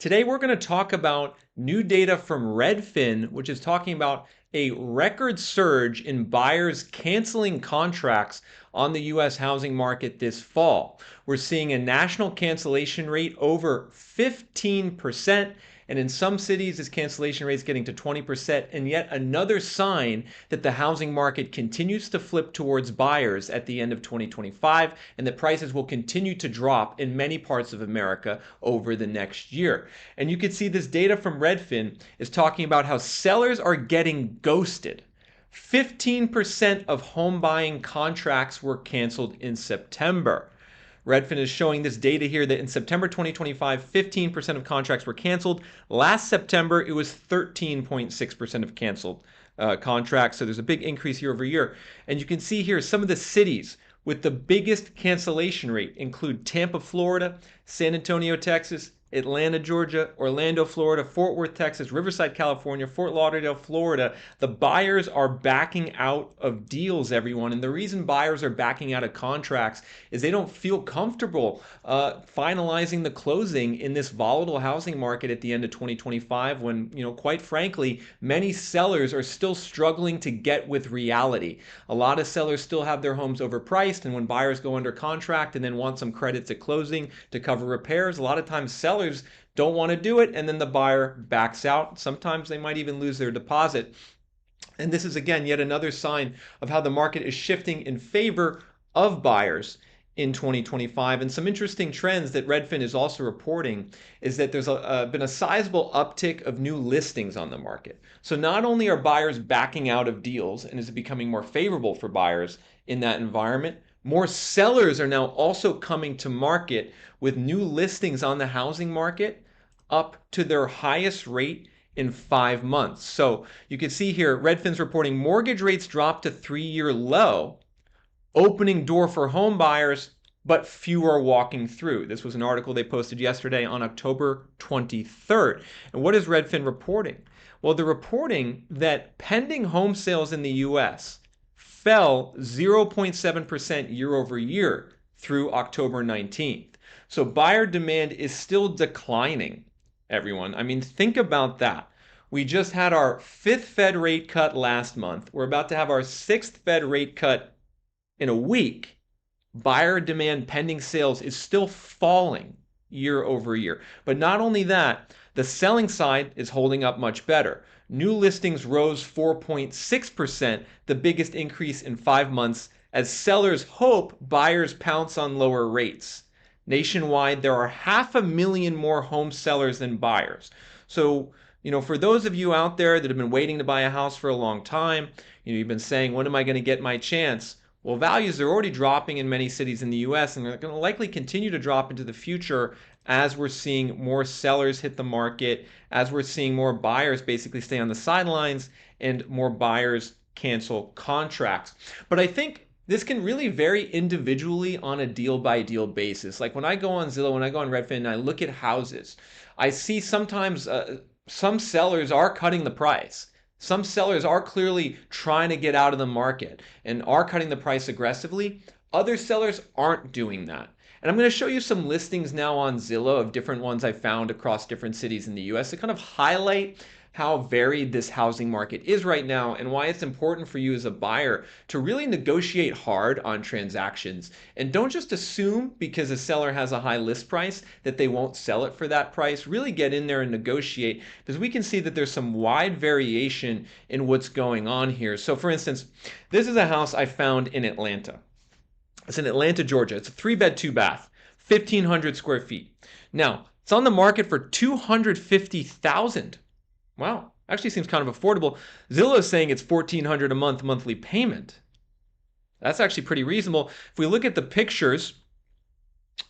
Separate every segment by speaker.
Speaker 1: Today we're going to talk about new data from Redfin, which is talking about a record surge in buyers canceling contracts on the US housing market this fall. We're seeing a national cancellation rate over 15%, and in some cities this cancellation rate is getting to 20%, and yet another sign that the housing market continues to flip towards buyers at the end of 2025 and that prices will continue to drop in many parts of America over the next year. And you can see this data from Redfin is talking about how sellers are getting ghosted. 15% of home buying contracts were canceled in September. Redfin is showing this data here that in September 2025, 15% of contracts were canceled. Last September, it was 13.6% of canceled contracts. So there's a big increase year over year. And you can see here some of the cities with the biggest cancellation rate include Tampa, Florida, San Antonio, Texas, Atlanta, Georgia, Orlando, Florida, Fort Worth, Texas, Riverside, California, Fort Lauderdale, Florida. The buyers are backing out of deals, everyone. And the reason buyers are backing out of contracts is they don't feel comfortable finalizing the closing in this volatile housing market at the end of 2025 when, quite frankly, many sellers are still struggling to get with reality. A lot of sellers still have their homes overpriced, and when buyers go under contract and then want some credits at closing to cover repairs, a lot of times sellers don't want to do it, and then the buyer backs out. Sometimes they might even lose their deposit. And this is, again, yet another sign of how the market is shifting in favor of buyers in 2025. And some interesting trends that Redfin is also reporting is that there's been a sizable uptick of new listings on the market. So not only are buyers backing out of deals and is it becoming more favorable for buyers in that environment, more sellers are now also coming to market with new listings on the housing market up to their highest rate in 5 months. So you can see here, Redfin's reporting mortgage rates dropped to 3-year low, opening door for home buyers, but fewer walking through. This was an article they posted yesterday on October 23rd. And what is Redfin reporting? Well, they're reporting that pending home sales in the US fell 0.7% year over year through October 19th. So buyer demand is still declining, everyone. I mean, think about that. We just had our 5th Fed rate cut last month. We're about to have our 6th Fed rate cut in a week. Buyer demand pending sales is still falling year over year. But not only that, the selling side is holding up much better. New listings rose 4.6%, the biggest increase in 5 months, as sellers hope buyers pounce on lower rates. Nationwide, there are 500,000 more home sellers than buyers. So, for those of you out there that have been waiting to buy a house for a long time, you've been saying, when am I going to get my chance? Well, values are already dropping in many cities in the US, and they're going to likely continue to drop into the future as we're seeing more sellers hit the market, as we're seeing more buyers basically stay on the sidelines and more buyers cancel contracts. But I think this can really vary individually on a deal by deal basis. Like when I go on Zillow, when I go on Redfin and I look at houses, I see sometimes some sellers are cutting the price. Some sellers are clearly trying to get out of the market and are cutting the price aggressively. Other sellers aren't doing that. And I'm going to show you some listings now on Zillow of different ones I found across different cities in the US to kind of highlight how varied this housing market is right now and why it's important for you as a buyer to really negotiate hard on transactions. And don't just assume because a seller has a high list price that they won't sell it for that price. Really get in there and negotiate, because we can see that there's some wide variation in what's going on here. So for instance, this is a house I found in Atlanta. It's in Atlanta, Georgia. It's a 3-bed, 2-bath, 1,500 square feet. Now, it's on the market for $250,000. Wow, actually seems kind of affordable. Zillow is saying it's $1,400 a month monthly payment. That's actually pretty reasonable. If we look at the pictures,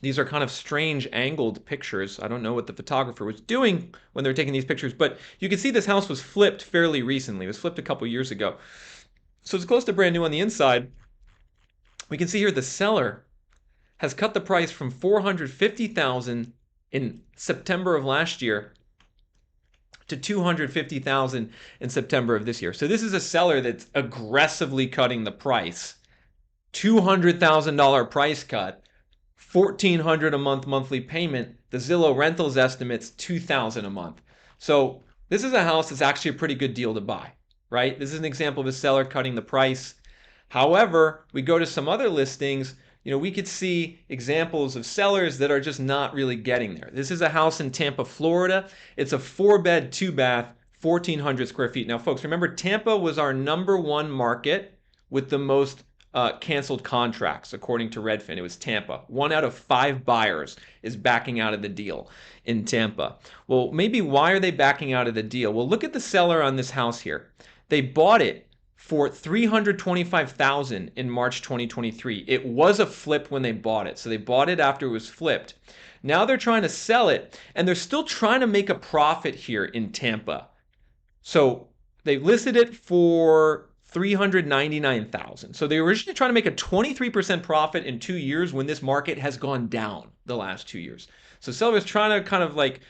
Speaker 1: these are kind of strange angled pictures. I don't know what the photographer was doing when they were taking these pictures, but you can see this house was flipped fairly recently. It was flipped a couple years ago. So it's close to brand new on the inside. We can see here the seller has cut the price from $450,000 in September of last year to $250,000 in September of this year. So this is a seller that's aggressively cutting the price. $200,000 price cut $1,400 a month monthly payment. The Zillow rentals estimates $2,000 a month. So this is a house that's actually a pretty good deal to buy, right? This is an example of a seller cutting the price. However, we go to some other listings, we could see examples of sellers that are just not really getting there. This is a house in Tampa, Florida. It's a 4-bed, 2-bath, 1,400 square feet. Now, folks, remember Tampa was our #1 market with the most canceled contracts, according to Redfin. It was Tampa. 1 out of 5 buyers is backing out of the deal in Tampa. Well, maybe why are they backing out of the deal? Well, look at the seller on this house here. They bought it for $325,000 in March 2023. It was a flip when they bought it. So they bought it after it was flipped. Now they're trying to sell it, and they're still trying to make a profit here in Tampa. So they listed it for $399,000. So they were originally trying to make a 23% profit in 2 years when this market has gone down the last 2 years. So sellers trying to kind of like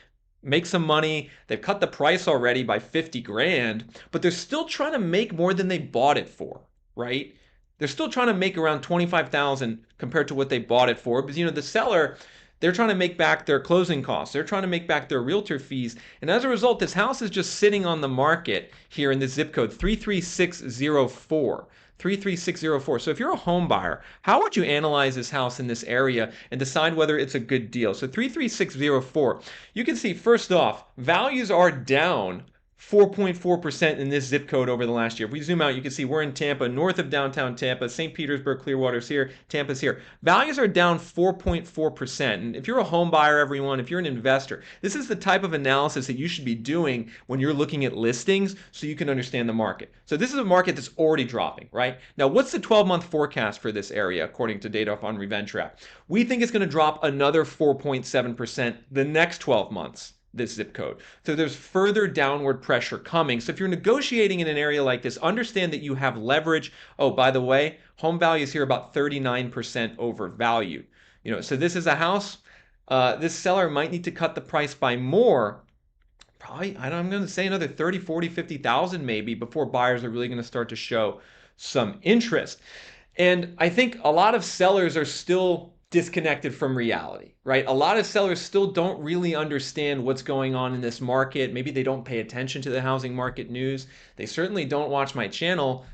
Speaker 1: make some money. They've cut the price already by 50 grand, but they're still trying to make more than they bought it for, right? They're still trying to make around 25,000 compared to what they bought it for, because the seller, they're trying to make back their closing costs. They're trying to make back their realtor fees. And as a result, this house is just sitting on the market here in the zip code 33604. 33604. So if you're a home buyer, how would you analyze this house in this area and decide whether it's a good deal? So 33604, you can see first off, values are down 4.4% in this zip code over the last year. If we zoom out, you can see we're in Tampa, north of downtown Tampa. St. Petersburg, Clearwater's here, Tampa's here. Values are down 4.4%. And if you're a home buyer, everyone, if you're an investor, this is the type of analysis that you should be doing when you're looking at listings so you can understand the market. So this is a market that's already dropping, right? Now, what's the 12-month forecast for this area according to data on Reventure App? We think it's going to drop another 4.7% the next 12 months. This zip code. So there's further downward pressure coming. So if you're negotiating in an area like this, understand that you have leverage. Oh, by the way, home values here about 39% overvalued. So this is a house. This seller might need to cut the price by more. Probably, I'm going to say another 30, 40, 50,000 maybe before buyers are really going to start to show some interest. And I think a lot of sellers are still disconnected from reality, right? A lot of sellers still don't really understand what's going on in this market. Maybe they don't pay attention to the housing market news. They certainly don't watch my channel.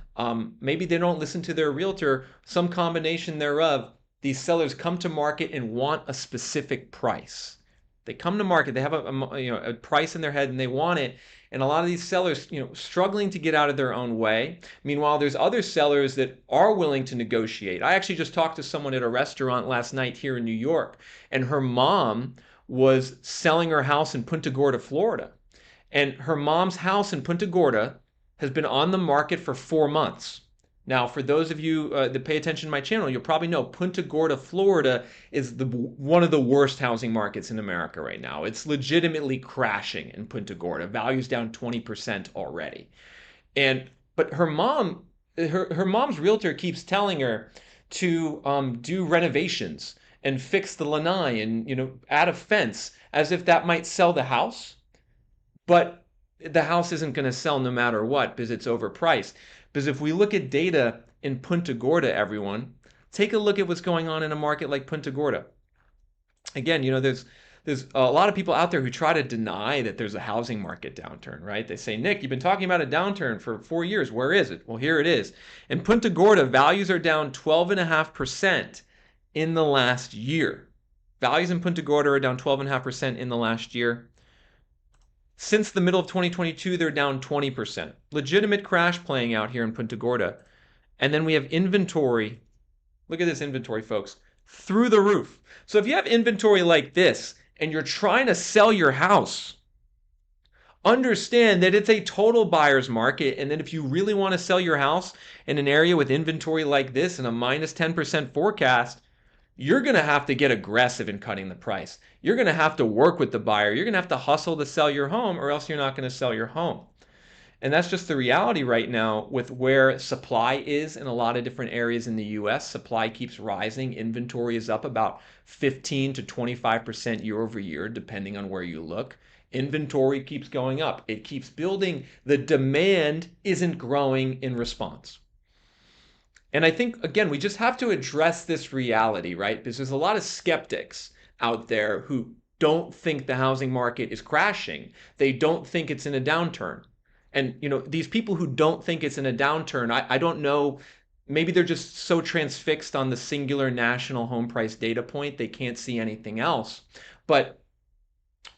Speaker 1: Maybe they don't listen to their realtor, some combination thereof. These sellers come to market and want a specific price. They come to market, they have a price in their head and they want it. And a lot of these sellers, struggling to get out of their own way. Meanwhile, there's other sellers that are willing to negotiate. I actually just talked to someone at a restaurant last night here in New York, and her mom was selling her house in Punta Gorda, Florida. And her mom's house in Punta Gorda has been on the market for 4 months. Now, for those of you that pay attention to my channel, you'll probably know Punta Gorda, Florida is one of the worst housing markets in America right now. It's legitimately crashing in Punta Gorda. Value's down 20% already. But her mom's realtor keeps telling her to do renovations and fix the lanai and add a fence as if that might sell the house. But the house isn't going to sell no matter what because it's overpriced. Because if we look at data in Punta Gorda, everyone, take a look at what's going on in a market like Punta Gorda. Again, there's a lot of people out there who try to deny that there's a housing market downturn, right? They say, Nick, you've been talking about a downturn for 4 years. Where is it? Well, here it is. In Punta Gorda, values are down 12.5% in the last year. Values in Punta Gorda are down 12.5% in the last year. Since the middle of 2022, they're down 20%. Legitimate crash playing out here in Punta Gorda. And then we have inventory. Look at this inventory, folks. Through the roof. So if you have inventory like this and you're trying to sell your house, understand that it's a total buyer's market, and that if you really want to sell your house in an area with inventory like this and a minus 10% forecast, you're going to have to get aggressive in cutting the price. You're going to have to work with the buyer. You're going to have to hustle to sell your home, or else you're not going to sell your home. And that's just the reality right now with where supply is in a lot of different areas in the US. Supply keeps rising. Inventory is up about 15 to 25% year over year, depending on where you look. Inventory keeps going up. It keeps building. The demand isn't growing in response. And I think, again, we just have to address this reality, right? Because there's a lot of skeptics out there who don't think the housing market is crashing. They don't think it's in a downturn. And, these people who don't think it's in a downturn, I don't know, maybe they're just so transfixed on the singular national home price data point, they can't see anything else. But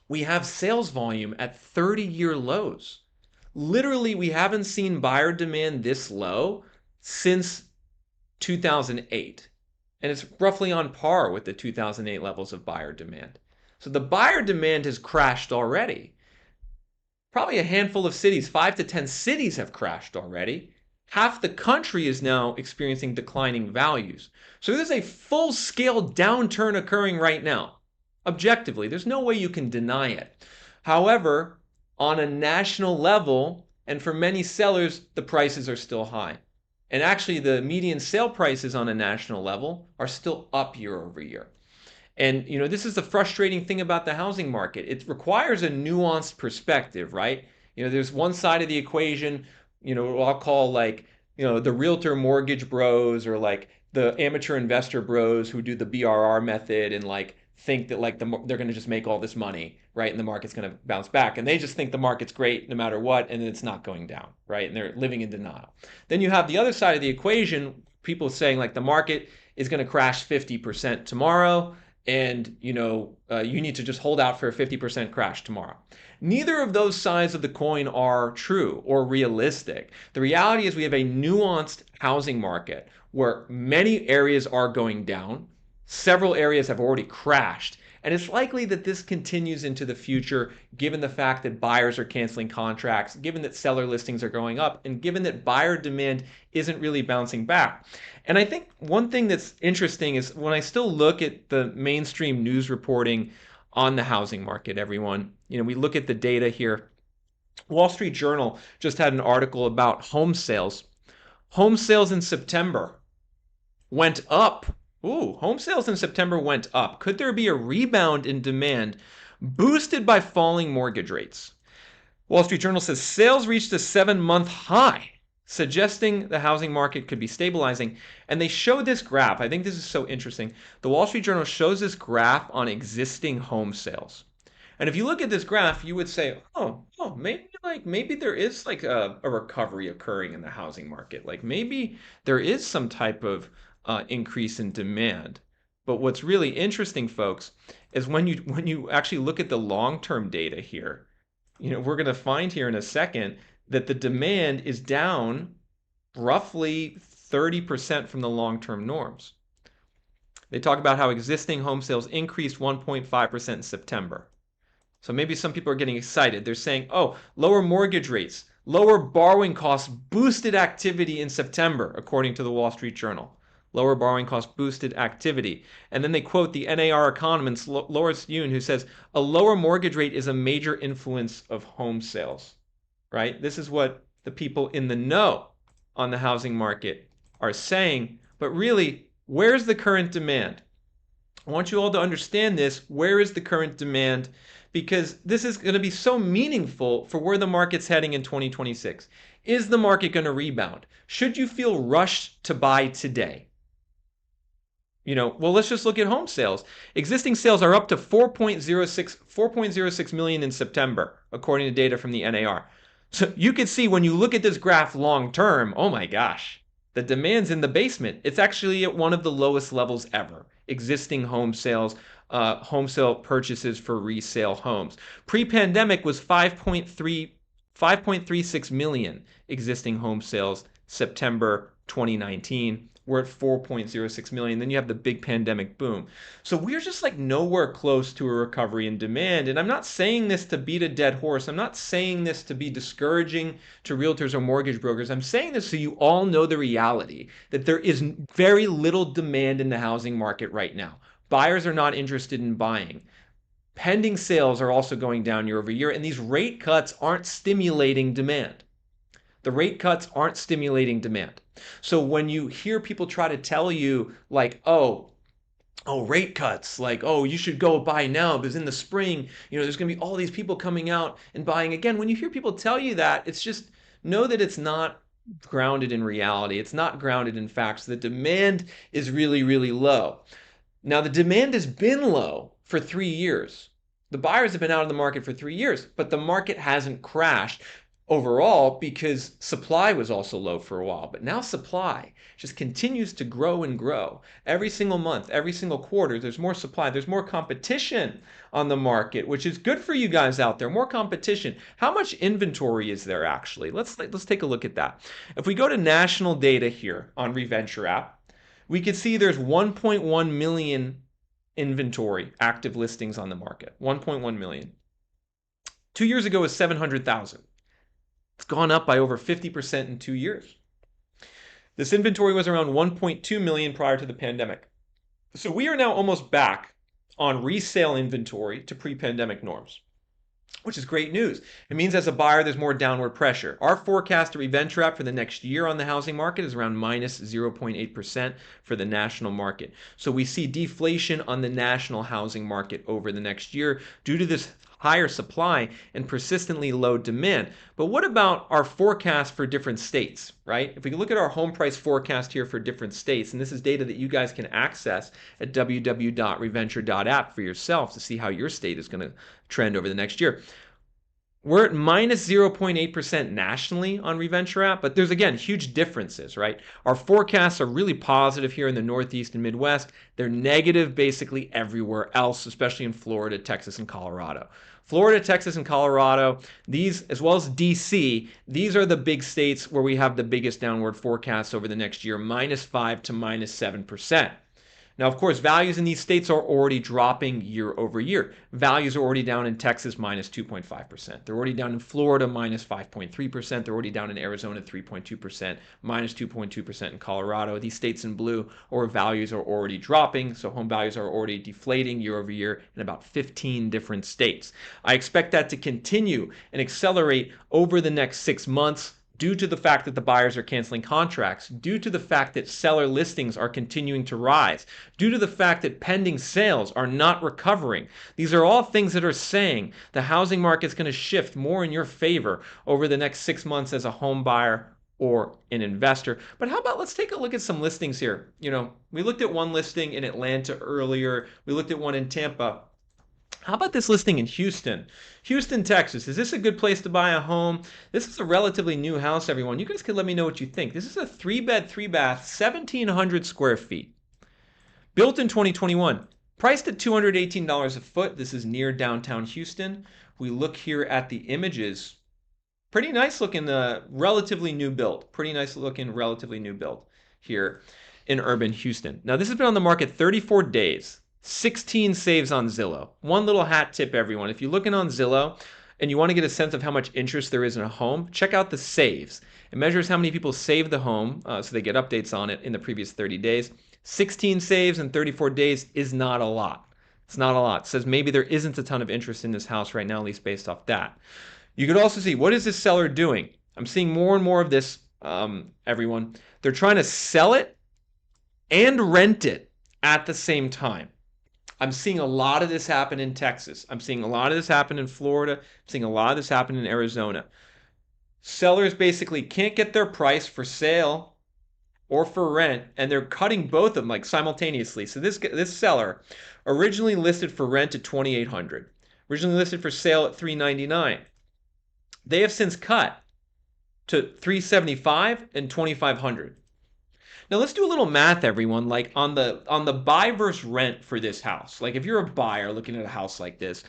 Speaker 1: we have sales volume at 30-year lows. Literally, we haven't seen buyer demand this low since 2008. And it's roughly on par with the 2008 levels of buyer demand. So the buyer demand has crashed already. Probably a handful of cities, 5 to 10 cities have crashed already. Half the country is now experiencing declining values. So there's a full scale downturn occurring right now. Objectively, there's no way you can deny it. However, on a national level, and for many sellers, the prices are still high. And actually, the median sale prices on a national level are still up year over year. And this is the frustrating thing about the housing market. It requires a nuanced perspective, right? There's one side of the equation, what I'll call like, the realtor mortgage bros, or like the amateur investor bros who do the BRR method and like think that like they're going to just make all this money, right? And the market's going to bounce back. And they just think the market's great no matter what, and it's not going down, right? And they're living in denial. Then you have the other side of the equation, people saying like the market is going to crash 50% tomorrow, and you need to just hold out for a 50% crash tomorrow. Neither of those sides of the coin are true or realistic. The reality is we have a nuanced housing market where many areas are going down, several areas have already crashed, and it's likely that this continues into the future given the fact that buyers are canceling contracts, given that seller listings are going up, and given that buyer demand isn't really bouncing back. And I think one thing that's interesting is when I still look at the mainstream news reporting on the housing market, everyone, we look at the data here. Wall Street Journal just had an article about home sales. Home sales in September went up. Ooh, home sales in September went up. Could there be a rebound in demand boosted by falling mortgage rates? Wall Street Journal says sales reached a 7-month high, suggesting the housing market could be stabilizing. And they show this graph. I think this is so interesting. The Wall Street Journal shows this graph on existing home sales. And if you look at this graph, you would say, oh, maybe there is like a recovery occurring in the housing market. Like maybe there is some type of increase in demand. But what's really interesting, folks, is when you actually look at the long-term data here, we're going to find here in a second that the demand is down roughly 30% from the long-term norms. They talk about how existing home sales increased 1.5% in September. So maybe some people are getting excited. They're saying, oh, lower mortgage rates, lower borrowing costs boosted activity in September, according to the Wall Street Journal. Lower borrowing costs boosted activity. And then they quote the NAR economist Loris Yoon, who says, a lower mortgage rate is a major influence of home sales, right? This is what the people in the know on the housing market are saying. But really, where's the current demand? I want you all to understand this. Where is the current demand? Because this is going to be so meaningful for where the market's heading in 2026. Is the market going to rebound? Should you feel rushed to buy today? Well, let's just look at home sales. Existing sales are up to 4.06 million in September, according to data from the NAR. So you can see when you look at this graph long term, oh my gosh, the demand's in the basement. It's actually at one of the lowest levels ever. Existing home sales, home sale purchases for resale homes. Pre-pandemic was 5.36 million existing home sales, September 2019. We're at 4.06 million. Then you have the big pandemic boom. So we're just like nowhere close to a recovery in demand. And I'm not saying this to beat a dead horse. I'm not saying this to be discouraging to realtors or mortgage brokers. I'm saying this so you all know the reality that there is very little demand in the housing market right now. Buyers are not interested in buying. Pending sales are also going down year over year, and these rate cuts aren't stimulating demand. The rate cuts aren't stimulating demand. So when you hear people try to tell you like, oh, rate cuts, like, oh, you should go buy now because in the spring, there's going to be all these people coming out and buying again. When you hear people tell you that, it's just know that it's not grounded in reality. It's not grounded in facts. The demand is really, really low. Now, the demand has been low for 3 years. The buyers have been out of the market for 3 years, but the market hasn't crashed overall because supply was also low for a while. But now supply just continues to grow and grow. Every single month, every single quarter, there's more supply. There's more competition on the market, which is good for you guys out there. More competition. How much inventory is there actually? Let's take a look at that. If we go to national data here on Reventure App, we can see there's 1.1 million inventory active listings on the market. 1.1 million. 2 years ago was 700,000. It's gone up by over 50% in 2 years. This inventory was around 1.2 million prior to the pandemic. So we are now almost back on resale inventory to pre-pandemic norms, which is great news. It means as a buyer, there's more downward pressure. Our forecast at Reventure App for the next year on the housing market is around minus 0.8% for the national market. So we see deflation on the national housing market over the next year due to this higher supply and persistently low demand. But what about our forecast for different states, right? If we look at our home price forecast here for different states, and this is data that you guys can access at www.reventure.app for yourself to see how your state is going to trend over the next year. We're at minus 0.8% nationally on Reventure App, but there's, again, huge differences, right? Our forecasts are really positive here in the Northeast and Midwest. They're negative basically everywhere else, especially in Florida, Texas, and Colorado. Florida, Texas, and Colorado, these, as well as DC, these are the big states where we have the biggest downward forecasts over the next year, minus 5 to minus 7%. Now, of course, values in these states are already dropping year over year. Values are already down in Texas, minus 2.5%. They're already down in Florida, minus 5.3%. They're already down in Arizona, 3.2%, minus 2.2% in Colorado. These states in blue, or values are already dropping, so home values are already deflating year over year in about 15 different states. I expect that to continue and accelerate over the next 6 months, due to the fact that the buyers are canceling contracts, due to the fact that seller listings are continuing to rise, due to the fact that pending sales are not recovering. These are all things that are saying the housing market's going to shift more in your favor over the next 6 months as a home buyer or an investor. But how about let's take a look at some listings here. We looked at one listing in Atlanta earlier. We looked at one in Tampa. How about this listing in Houston? Houston, Texas. Is this a good place to buy a home? This is a relatively new house, everyone. You guys can let me know what you think. This is a 3-bed, 3-bath, 1,700 square feet. Built in 2021. Priced at $218 a foot. This is near downtown Houston. We look here at the images. Pretty nice looking, relatively new build. Pretty nice looking, relatively new build here in urban Houston. Now, this has been on the market 34 days. 16 saves on Zillow. One little hat tip, everyone. If you're looking on Zillow and you want to get a sense of how much interest there is in a home, check out the saves. It measures how many people save the home, so they get updates on it in the previous 30 days. 16 saves in 34 days is not a lot. It's not a lot. It says maybe there isn't a ton of interest in this house right now, at least based off that. You could also see, what is this seller doing? I'm seeing more and more of this, everyone. They're trying to sell it and rent it at the same time. I'm seeing a lot of this happen in Texas. I'm seeing a lot of this happen in Florida. I'm seeing a lot of this happen in Arizona. Sellers basically can't get their price for sale or for rent, and they're cutting both of them like simultaneously. So this seller originally listed for rent at $2,800, originally listed for sale at $399. They have since cut to $375 and $2,500. Now let's do a little math, everyone. Like on the buy versus rent for this house. Like if you're a buyer looking at a house like this,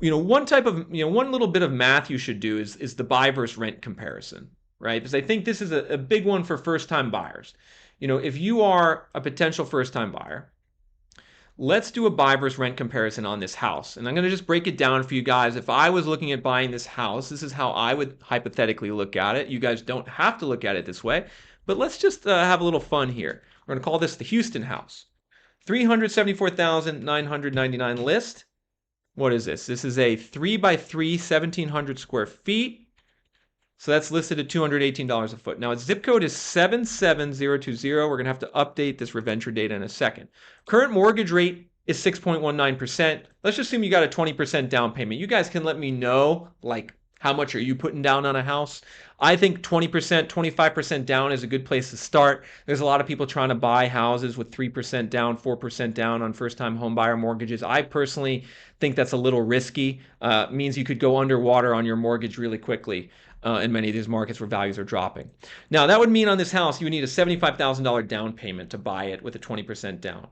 Speaker 1: one little bit of math you should do is the buy versus rent comparison, right? Because I think this is a big one for first-time buyers. If you are a potential first-time buyer, let's do a buy versus rent comparison on this house. And I'm going to just break it down for you guys. If I was looking at buying this house, this is how I would hypothetically look at it. You guys don't have to look at it this way. But let's just have a little fun here. We're going to call this the Houston house. $374,999 list. What is this? This is a 3x3, 1,700 square feet. So that's listed at $218 a foot. Now its zip code is 77020. We're going to have to update this Reventure data in a second. Current mortgage rate is 6.19%. Let's just assume you got a 20% down payment. You guys can let me know, like, How much are you putting down on a house? I think 20%, 25% down is a good place to start. There's a lot of people trying to buy houses with 3% down, 4% down on first-time home buyer mortgages. I personally think that's a little risky. Means you could go underwater on your mortgage really quickly in many of these markets where values are dropping. Now, that would mean on this house, you would need a $75,000 down payment to buy it with a 20% down.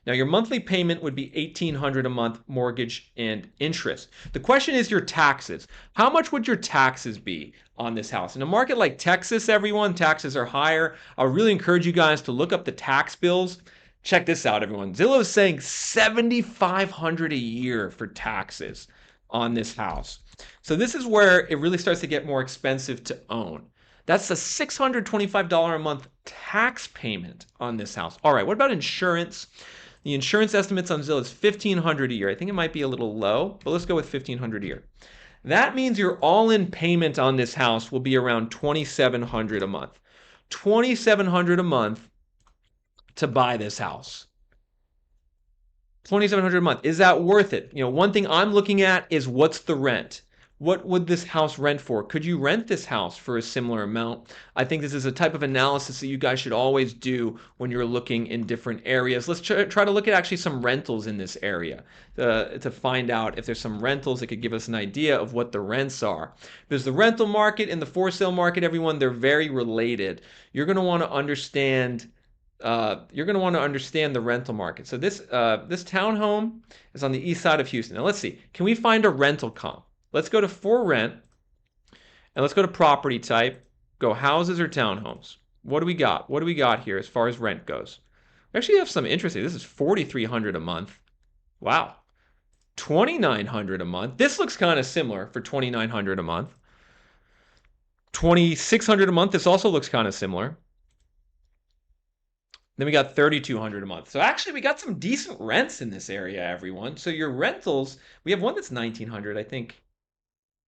Speaker 1: Now, your monthly payment would be $1,800 a month, mortgage and interest. The question is your taxes. How much would your taxes be on this house? In a market like Texas, everyone, taxes are higher. I would really encourage you guys to look up the tax bills. Check this out, everyone. Zillow is saying $7,500 a year for taxes on this house. So this is where it really starts to get more expensive to own. That's a $625 a month tax payment on this house. All right, what about insurance? The insurance estimates on Zillow is $1,500 a year. I think it might be a little low, but let's go with $1,500 a year. That means your all-in payment on this house will be around $2,700 a month. $2,700 a month to buy this house. $2,700 a month. Is that worth it? You know, one thing I'm looking at is what's the rent? What would this house rent for? Could you rent this house for a similar amount? I think this is a type of analysis that you guys should always do when you're looking in different areas. Let's try to look at actually some rentals in this area to find out if there's some rentals that could give us an idea of what the rents are. Because the rental market and the for sale market, everyone, they're very related. You're going to want to understand the rental market. So this townhome is on the east side of Houston. Now let's see, can we find a rental comp? Let's go to for rent, and let's go to property type, go houses or townhomes. What do we got? What do we got here as far as rent goes? We actually have some interesting. This is $4,300 a month. Wow. $2,900 a month. This looks kind of similar for $2,900 a month. $2,600 a month. This also looks kind of similar. Then we got $3,200 a month. So actually we got some decent rents in this area, everyone. So your rentals, we have one that's $1,900, I think.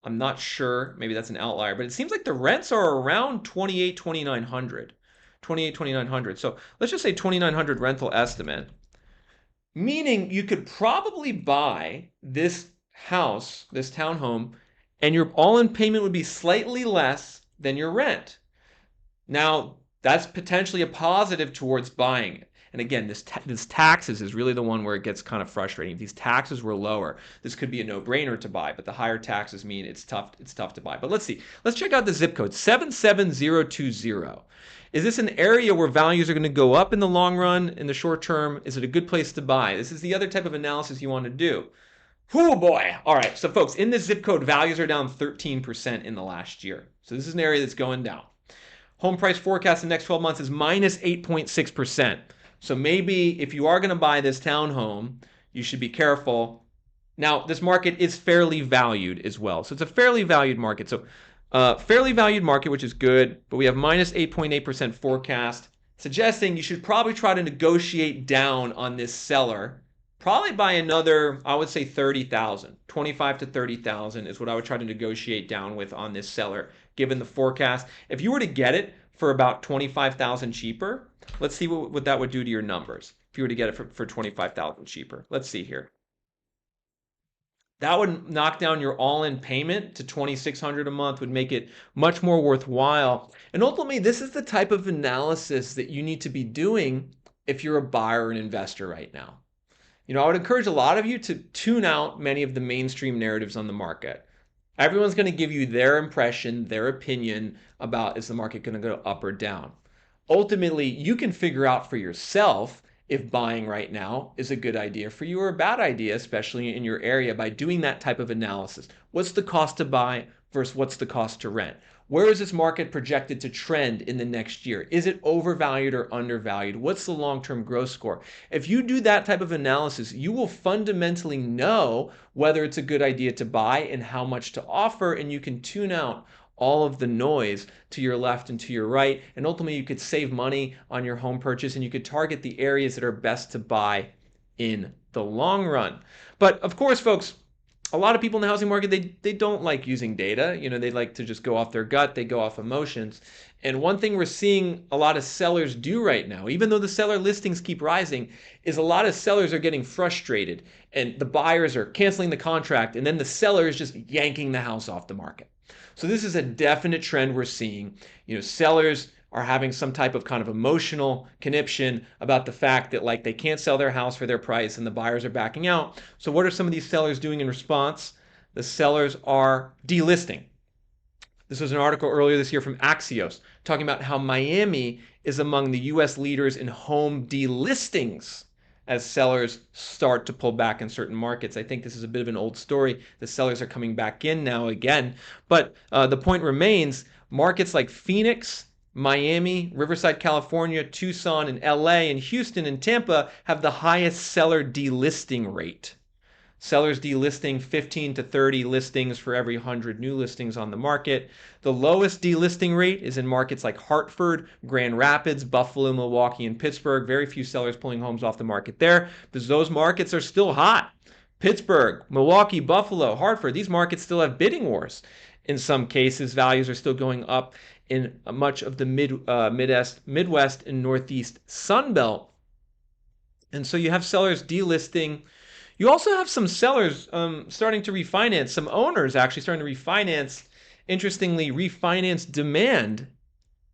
Speaker 1: I'm not sure. Maybe that's an outlier, but it seems like the rents are around $2,800, $2,900. $2,800, $2,900. So let's just say $2,900 rental estimate. Meaning you could probably buy this house, this townhome, and your all-in payment would be slightly less than your rent. Now, that's potentially a positive towards buying it. And again, this taxes is really the one where it gets kind of frustrating. If these taxes were lower, this could be a no-brainer to buy, but the higher taxes mean it's tough to buy. But let's see. Let's check out the zip code, 77020. Is this an area where values are going to go up in the long run, in the short term? Is it a good place to buy? This is the other type of analysis you want to do. Oh boy. All right. So folks, in this zip code, values are down 13% in the last year. So this is an area that's going down. Home price forecast in the next 12 months is minus 8.6%. So maybe if you are going to buy this townhome, you should be careful. Now, this market is fairly valued as well. So it's a fairly valued market. So fairly valued market, which is good, but we have minus 8.8% forecast, suggesting you should probably try to negotiate down on this seller, probably by another, I would say 30,000. 25 to 30,000 is what I would try to negotiate down with on this seller, given the forecast. If you were to get it for about 25,000 cheaper, let's see what that would do to your numbers. If you were to get it for 25,000 cheaper, let's see here. That would knock down your all-in payment to $2,600 a month, would make it much more worthwhile. And ultimately, this is the type of analysis that you need to be doing if you're a buyer or an investor right now. You know, I would encourage a lot of you to tune out many of the mainstream narratives on the market. Everyone's going to give you their impression, their opinion about is the market going to go up or down. Ultimately, you can figure out for yourself if buying right now is a good idea for you or a bad idea, especially in your area, by doing that type of analysis. What's the cost to buy versus what's the cost to rent? Where is this market projected to trend in the next year? Is it overvalued or undervalued? What's the long-term growth score? If you do that type of analysis, you will fundamentally know whether it's a good idea to buy and how much to offer, and you can tune out all of the noise to your left and to your right, and ultimately you could save money on your home purchase, and you could target the areas that are best to buy in the long run. But of course, folks, a lot of people in the housing market, they don't like using data. You know, they like to just go off their gut, they go off emotions. And one thing we're seeing a lot of sellers do right now, even though the seller listings keep rising, is a lot of sellers are getting frustrated and the buyers are canceling the contract, and then the seller is just yanking the house off the market. So this is a definite trend we're seeing. Sellers are having some type of kind of emotional conniption about the fact that like they can't sell their house for their price and the buyers are backing out. So what are some of these sellers doing in response? The sellers are delisting. This was an article earlier this year from Axios talking about how Miami is among the US leaders in home delistings as sellers start to pull back in certain markets. I think this is a bit of an old story. The sellers are coming back in now again. But the point remains, markets like Phoenix, Miami, Riverside, California, Tucson, and LA, and Houston and Tampa have the highest seller delisting rate. Sellers delisting 15 to 30 listings for every 100 new listings on the market. The lowest delisting rate is in markets like Hartford, Grand Rapids, Buffalo, Milwaukee, and Pittsburgh. Very few sellers pulling homes off the market there because those markets are still hot. Pittsburgh, Milwaukee, Buffalo, Hartford, these markets still have bidding wars. In some cases, values are still going up in much of the Midwest and Northeast Sunbelt. And so you have sellers delisting. You also have some sellers starting to refinance, some owners actually starting to refinance. Interestingly, refinance demand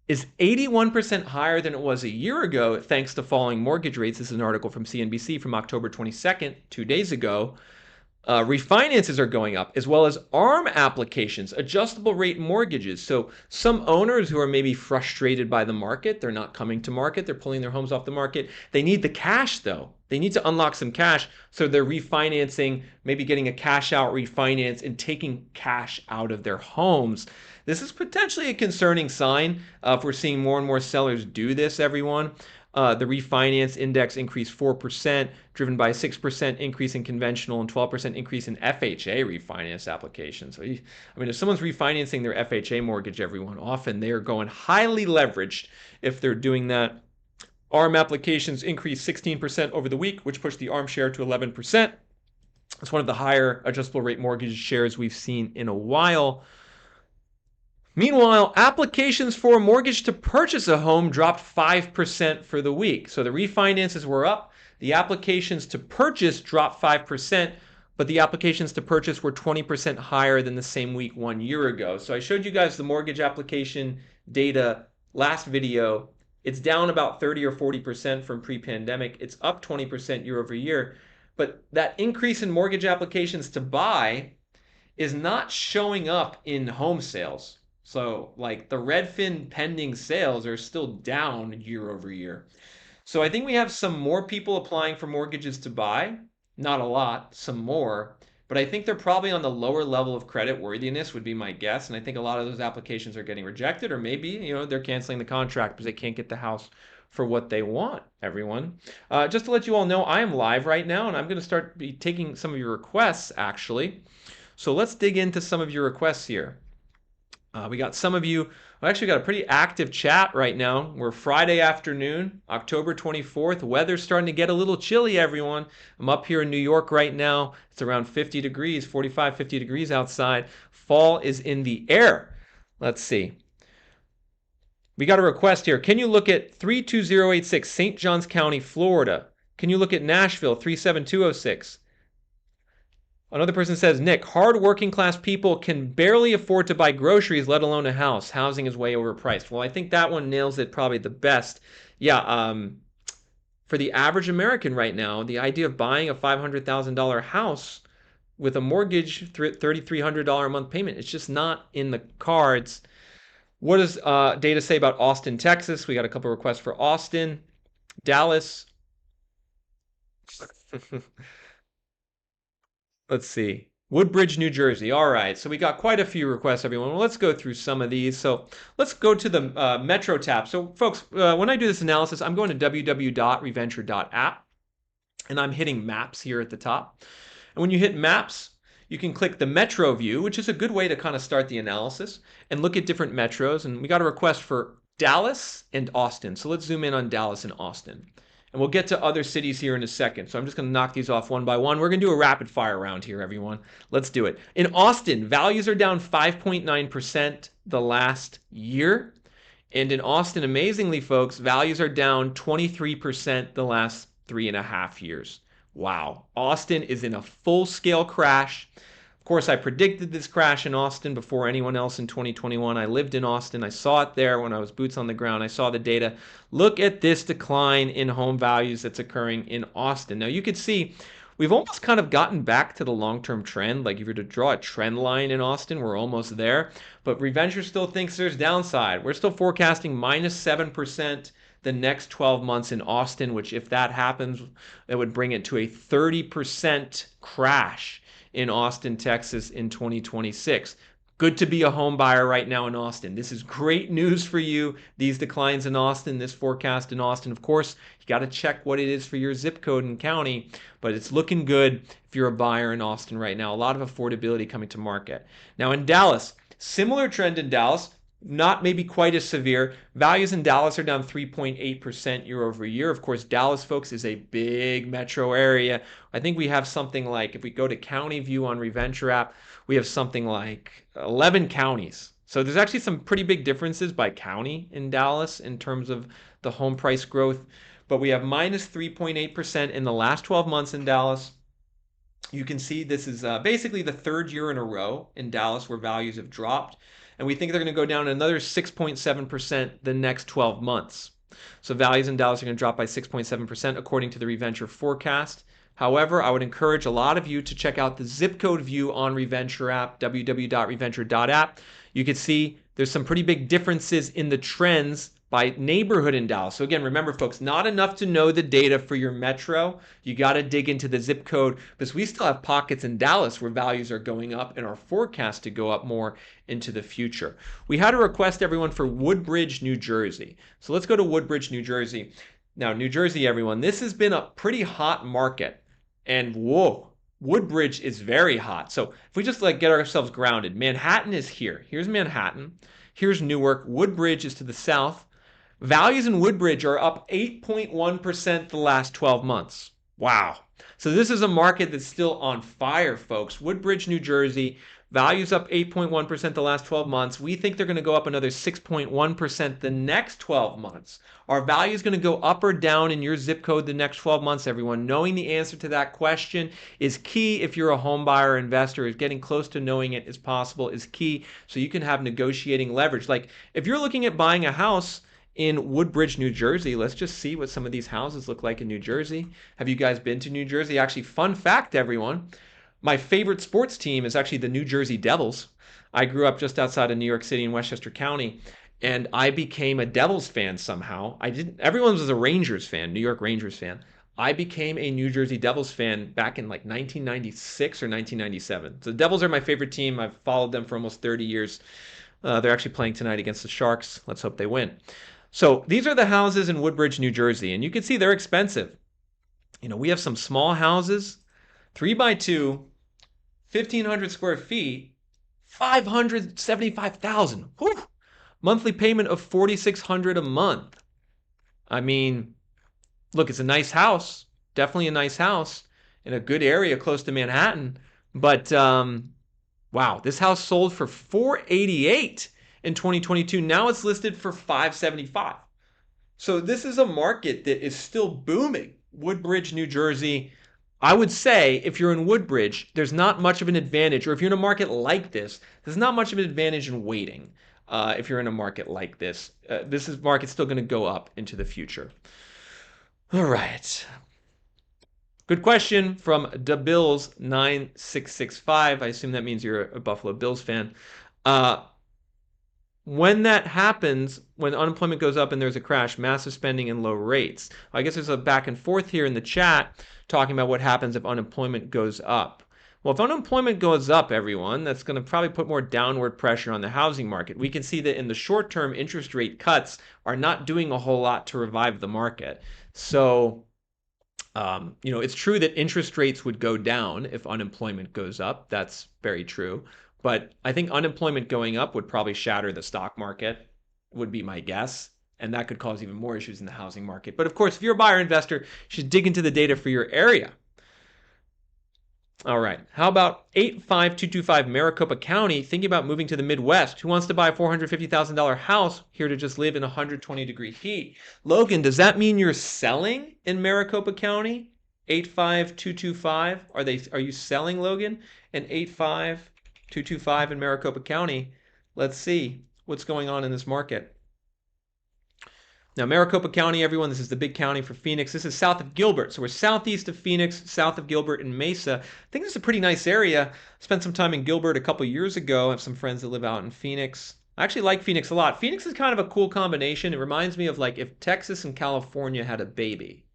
Speaker 1: is 81% higher than it was a year ago, thanks to falling mortgage rates. This is an article from CNBC from October 22nd, 2 days ago. Refinances are going up, as well as ARM applications, adjustable rate mortgages. So some owners who are maybe frustrated by the market, they're not coming to market, they're pulling their homes off the market. They need the cash though. They need to unlock some cash. So they're refinancing, maybe getting a cash out refinance and taking cash out of their homes. This is potentially a concerning sign if we're seeing more and more sellers do this, everyone. The refinance index increased 4%, driven by a 6% increase in conventional and 12% increase in FHA refinance applications. So, I mean, if someone's refinancing their FHA mortgage, everyone, often they are going highly leveraged if they're doing that. ARM applications increased 16% over the week, which pushed the ARM share to 11%. It's one of the higher adjustable rate mortgage shares we've seen in a while. Meanwhile, applications for a mortgage to purchase a home dropped 5% for the week. So the refinances were up. The applications to purchase dropped 5%, but the applications to purchase were 20% higher than the same week 1 year ago. So I showed you guys the mortgage application data last video. It's down about 30 or 40% from pre-pandemic. It's up 20% year over year. But that increase in mortgage applications to buy is not showing up in home sales. So like the Redfin pending sales are still down year over year. So I think we have some more people applying for mortgages to buy. Not a lot, some more. But I think they're probably on the lower level of credit worthiness would be my guess. And I think a lot of those applications are getting rejected, or maybe, they're canceling the contract because they can't get the house for what they want, everyone. Just to let you all know, I am live right now, and I'm going to start taking some of your requests, actually. So let's dig into some of your requests here. We got some of you, we actually got a pretty active chat right now. We're Friday afternoon, October 24th. Weather's starting to get a little chilly, everyone. I'm up here in New York right now. It's around 50 degrees, 45, 50 degrees outside. Fall is in the air. Let's see. We got a request here. Can you look at 32086, St. Johns County, Florida? Can you look at Nashville, 37206? Another person says, Nick, hard working class people can barely afford to buy groceries, let alone a house. Housing is way overpriced. Well, I think that one nails it probably the best. Yeah, for the average American right now, the idea of buying a $500,000 house with a mortgage, $3,300 a month payment, it's just not in the cards. What does data say about Austin, Texas? We got a couple requests for Austin, Dallas. Let's see. Woodbridge, New Jersey. All right, so we got quite a few requests, everyone. Well, let's go through some of these. So let's go to the Metro tab. So folks, when I do this analysis, I'm going to www.reventure.app, and I'm hitting Maps here at the top. And when you hit Maps, you can click the Metro view, which is a good way to kind of start the analysis and look at different metros. And we got a request for Dallas and Austin. So let's zoom in on Dallas and Austin. And we'll get to other cities here in a second. So I'm just going to knock these off one by one. We're going to do a rapid fire round here, everyone. Let's do it. In Austin, values are down 5.9% the last year. And in Austin, amazingly, folks, values are down 23% the last 3.5 years. Wow. Austin is in a full-scale crash. Of course, I predicted this crash in Austin before anyone else in 2021. I lived in Austin. I saw it there when I was boots on the ground. I saw the data. Look at this decline in home values that's occurring in Austin. Now, you could see we've almost kind of gotten back to the long-term trend. Like if you were to draw a trend line in Austin, we're almost there. But Reventure still thinks there's downside. We're still forecasting -7% the next 12 months in Austin, which if that happens, it would bring it to a 30% crash in Austin, Texas in 2026. Good to be a home buyer right now in Austin. This is great news for you. These declines in Austin, this forecast in Austin. Of course, you got to check what it is for your zip code and county, but it's looking good if you're a buyer in Austin right now. A lot of affordability coming to market. Now in Dallas, similar trend in Dallas. Not maybe quite as severe. Values in Dallas are down 3.8% year over year. Of course, Dallas, folks, is a big metro area. I think we have something like, if we go to county view on Reventure App, we have something like 11 counties. So there's actually some pretty big differences by county in Dallas in terms of the home price growth. But we have -3.8% in the last 12 months in Dallas. You can see this is basically the third year in a row in Dallas where values have dropped. And we think they're going to go down another 6.7% the next 12 months. So values in Dallas are going to drop by 6.7% according to the Reventure forecast. However, I would encourage a lot of you to check out the zip code view on Reventure App, www.reventure.app. You can see there's some pretty big differences in the trends by neighborhood in Dallas. So again, remember folks, not enough to know the data for your metro. You got to dig into the zip code because we still have pockets in Dallas where values are going up and are forecast to go up more into the future. We had a request, everyone, for Woodbridge, New Jersey. So let's go to Woodbridge, New Jersey. Now, New Jersey, everyone, this has been a pretty hot market. And whoa, Woodbridge is very hot. So if we just like get ourselves grounded, Manhattan is here. Here's Manhattan. Here's Newark. Woodbridge is to the south. Values in Woodbridge are up 8.1% the last 12 months. Wow. So this is a market that's still on fire, folks. Woodbridge, New Jersey, values up 8.1% the last 12 months. We think they're going to go up another 6.1% the next 12 months. Are values going to go up or down in your zip code the next 12 months, everyone? Knowing the answer to that question is key if you're a home buyer or investor. Is getting close to knowing it is possible is key so you can have negotiating leverage. Like if you're looking at buying a house in Woodbridge, New Jersey. Let's just see what some of these houses look like in New Jersey. Have you guys been to New Jersey? Actually, fun fact, everyone. My favorite sports team is actually the New Jersey Devils. I grew up just outside of New York City in Westchester County, and I became a Devils fan somehow. Everyone was a Rangers fan, New York Rangers fan. I became a New Jersey Devils fan back in like 1996 or 1997. So the Devils are my favorite team. I've followed them for almost 30 years. They're actually playing tonight against the Sharks. Let's hope they win. So these are the houses in Woodbridge, New Jersey, and you can see they're expensive. You know, we have some small houses, 3x2, 1,500 square feet, 575,000. Monthly payment of $4,600 a month. I mean, look, it's a nice house, definitely a nice house in a good area close to Manhattan. But wow, this house sold for $488 in 2022. Now it's listed for $575. So this is a market that is still booming. Woodbridge, New Jersey. I would say if you're in Woodbridge, there's not much of an advantage, or if you're in a market like this, there's not much of an advantage in waiting. If you're in a market like this, market's still going to go up into the future. All right. Good question from DeBills9665. I assume that means you're a Buffalo Bills fan. When that happens, when unemployment goes up and there's a crash, massive spending and low rates. I guess there's a back and forth here in the chat talking about what happens if unemployment goes up. Well, if unemployment goes up, everyone, that's going to probably put more downward pressure on the housing market. We can see that in the short term, interest rate cuts are not doing a whole lot to revive the market. So, you know, it's true that interest rates would go down if unemployment goes up. That's very true. But I think unemployment going up would probably shatter the stock market, would be my guess. And that could cause even more issues in the housing market. But of course, if you're a buyer investor, you should dig into the data for your area. All right. How about 85225 Maricopa County, thinking about moving to the Midwest? Who wants to buy a $450,000 house here to just live in 120-degree heat? Logan, does that mean you're selling in Maricopa County? 85225. Are you selling, Logan? And 85225 in Maricopa County. Let's see what's going on in this market. Now, Maricopa County, everyone, this is the big county for Phoenix. This is south of Gilbert. So we're southeast of Phoenix, south of Gilbert and Mesa. I think this is a pretty nice area. Spent some time in Gilbert a couple years ago. I have some friends that live out in Phoenix. I actually like Phoenix a lot. Phoenix is kind of a cool combination. It reminds me of like if Texas and California had a baby,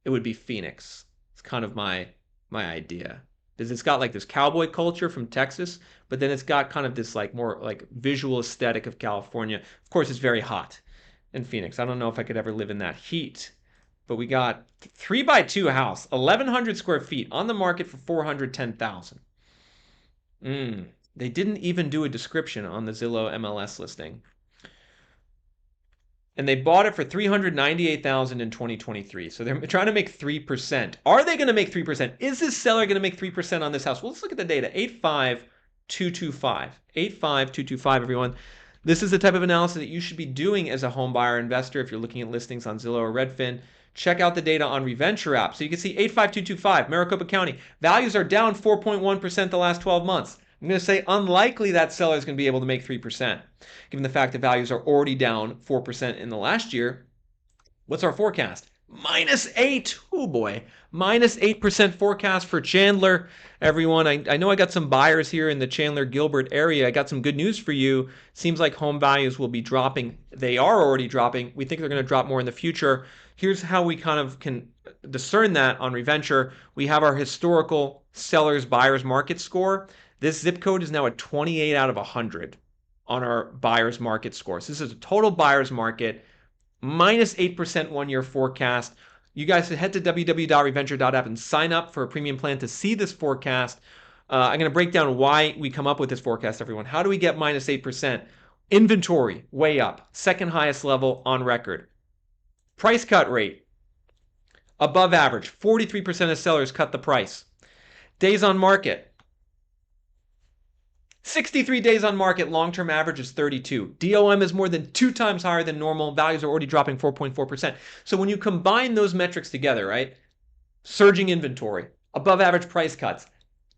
Speaker 1: it would be Phoenix. It's kind of my idea. Because it's got like this cowboy culture from Texas, but then it's got kind of this like more like visual aesthetic of California. Of course, it's very hot in Phoenix. I don't know if I could ever live in that heat. But we got 3x2 house, 1,100 square feet on the market for 410,000. They didn't even do a description on the Zillow MLS listing. And they bought it for 398,000 in 2023. So they're trying to make 3%. Are they going to make 3%? Is this seller going to make 3% on this house? Well, let's look at the data. 85225. 85225, everyone. This is the type of analysis that you should be doing as a home buyer investor if you're looking at listings on Zillow or Redfin. Check out the data on Reventure App. So you can see 85225, Maricopa County. Values are down 4.1% the last 12 months. I'm going to say unlikely that seller is going to be able to make 3%, given the fact that values are already down 4% in the last year. What's our forecast? -8. Oh boy. -8% forecast for Chandler. Everyone, I know I got some buyers here in the Chandler Gilbert area. I got some good news for you. Seems like home values will be dropping. They are already dropping. We think they're going to drop more in the future. Here's how we kind of can discern that on Reventure. We have our historical sellers buyers market score. This zip code is now at 28 out of 100 on our buyers market score. So this is a total buyers market. -8% 1-year forecast. You guys head to www.reventure.app and sign up for a premium plan to see this forecast. I'm going to break down why we come up with this forecast, everyone. How do we get -8%? Inventory, way up. Second highest level on record. Price cut rate, above average. 43% of sellers cut the price. Days on market. 63 days on market, long-term average is 32. DOM is more than 2 times higher than normal. Values are already dropping 4.4%. So when you combine those metrics together, right? Surging inventory, above average price cuts,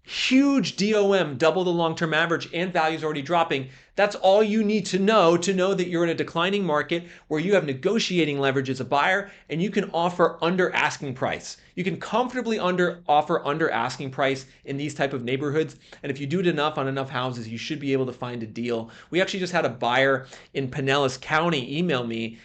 Speaker 1: huge DOM, double the long-term average, and values already dropping. That's all you need to know that you're in a declining market where you have negotiating leverage as a buyer and you can offer under asking price. You can comfortably offer under asking price in these type of neighborhoods. And if you do it enough on enough houses, you should be able to find a deal. We actually just had a buyer in Pinellas County email me.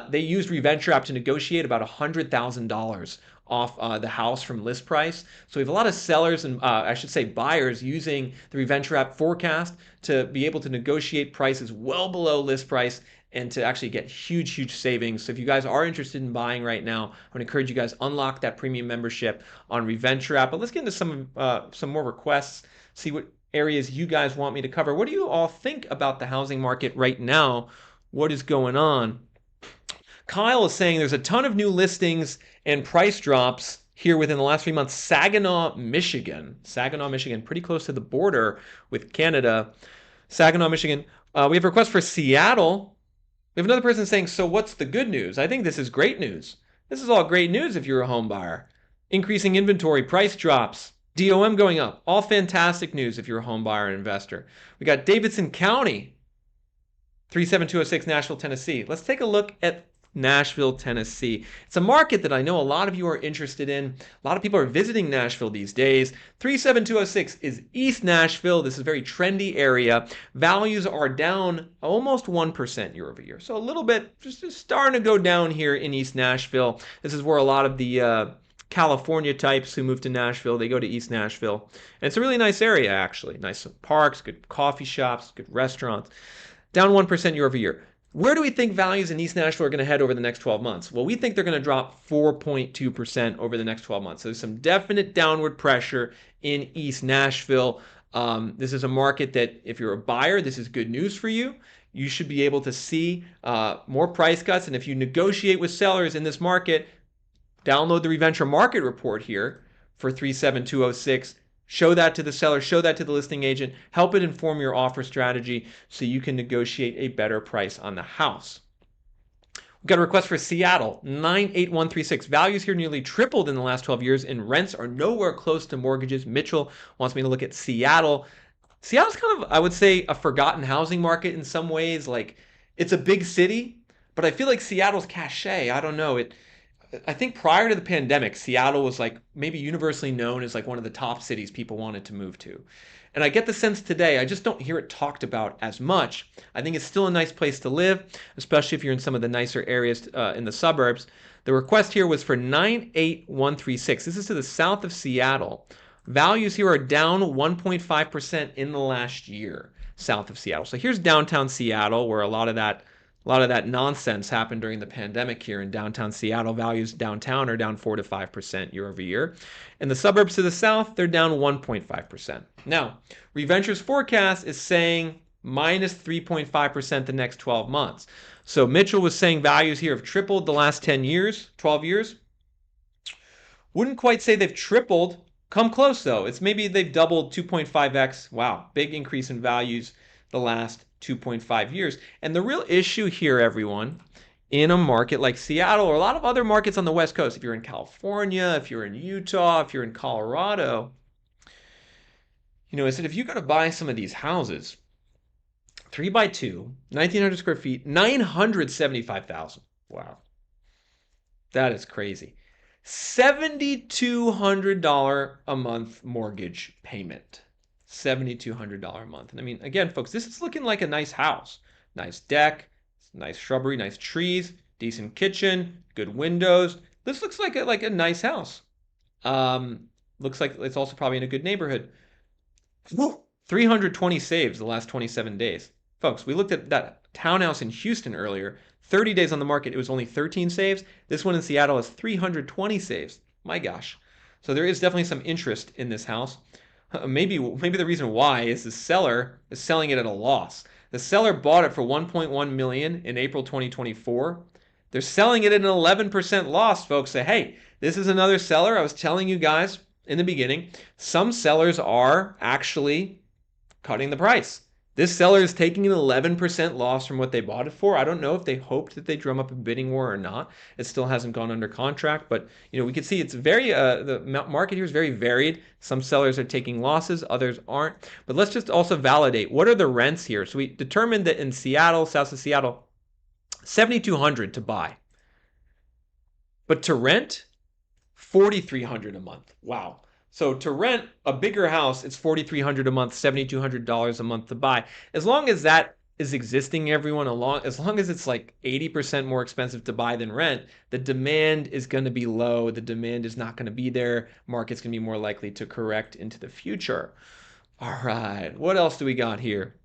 Speaker 1: They used Reventure App to negotiate about $100,000 off the house from list price. So we have a lot of sellers and I should say buyers using the Reventure App forecast to be able to negotiate prices well below list price and to actually get huge savings. So if you guys are interested in buying right now, I would encourage you guys unlock that premium membership on Reventure App. But let's get into some more requests, see what areas you guys want me to cover. What do you all think about the housing market right now? What is going on? Kyle is saying there's a ton of new listings and price drops here within the last 3 months. Saginaw, Michigan, pretty close to the border with Canada. Saginaw, Michigan. We have a request for Seattle. We have another person saying, so what's the good news? I think this is great news. This is all great news if you're a home buyer. Increasing inventory, price drops, DOM going up. All fantastic news if you're a home buyer and investor. We got Davidson County, 37206, Nashville, Tennessee. Let's take a look at Nashville, Tennessee. It's a market that I know a lot of you are interested in. A lot of people are visiting Nashville these days. 37206 is East Nashville. This is a very trendy area. Values are down almost 1% year over year. So a little bit just starting to go down here in East Nashville. This is where a lot of the California types who move to Nashville, they go to East Nashville. And it's a really nice area, actually. Nice parks, good coffee shops, good restaurants. Down 1% year over year. Where do we think values in East Nashville are going to head over the next 12 months? Well, we think they're going to drop 4.2% over the next 12 months. So there's some definite downward pressure in East Nashville. This is a market that if you're a buyer, this is good news for you. You should be able to see more price cuts. And if you negotiate with sellers in this market, download the Reventure Market Report here for 37206. Show that to the seller, show that to the listing agent, help it inform your offer strategy so you can negotiate a better price on the house. We've got a request for Seattle, 98136. Values here nearly tripled in the last 12 years, and rents are nowhere close to mortgages. Mitchell wants me to look at Seattle. Seattle's kind of, I would say, a forgotten housing market in some ways. Like, it's a big city, but I feel like Seattle's cachet. I don't know. I think prior to the pandemic, Seattle was like maybe universally known as like one of the top cities people wanted to move to. And I get the sense today, I just don't hear it talked about as much. I think it's still a nice place to live, especially if you're in some of the nicer areas in the suburbs. The request here was for 98136. This is to the south of Seattle. Values here are down 1.5% in the last year south of Seattle. So here's downtown Seattle, where a lot of that nonsense happened during the pandemic here in downtown Seattle. Values downtown are down 4 to 5% year over year. In the suburbs to the south, they're down 1.5%. Now, Reventure's forecast is saying minus 3.5% the next 12 months. So Mitchell was saying values here have tripled the last 10 years, 12 years. Wouldn't quite say they've tripled. Come close though. It's maybe they've doubled 2.5x. Wow, big increase in values the last 2.5 years. And the real issue here, everyone, in a market like Seattle or a lot of other markets on the West Coast, if you're in California, if you're in Utah, if you're in Colorado, is that if you go to buy some of these houses, 3x2, 1,900 square feet, 975,000. Wow, that is crazy. $7,200 a month mortgage payment. $7,200 a month. And I mean, again, folks, this is looking like a nice house. Nice deck, nice shrubbery, nice trees, decent kitchen, good windows. This looks like a nice house. Looks like it's also probably in a good neighborhood. 320 saves the last 27 days. Folks, we looked at that townhouse in Houston earlier. 30 days on the market, it was only 13 saves. This one in Seattle has 320 saves. My gosh. So there is definitely some interest in this house. Maybe the reason why is the seller is selling it at a loss. The seller bought it for $1.1 million in April 2024. They're selling it at an 11% loss, folks. Say, hey, this is another seller. I was telling you guys in the beginning, some sellers are actually cutting the price. This seller is taking an 11% loss from what they bought it for. I don't know if they hoped that they drum up a bidding war or not. It still hasn't gone under contract, but we can see it's very the market here is very varied. Some sellers are taking losses, others aren't. But let's just also validate what are the rents here. So we determined that in Seattle, south of Seattle, $7,200 to buy, but to rent, $4,300 a month. Wow. So to rent a bigger house, it's $4,300 a month, $7,200 a month to buy. As long as that is existing, everyone, as long as it's like 80% more expensive to buy than rent, the demand is going to be low. The demand is not going to be there. Market's going to be more likely to correct into the future. All right. What else do we got here?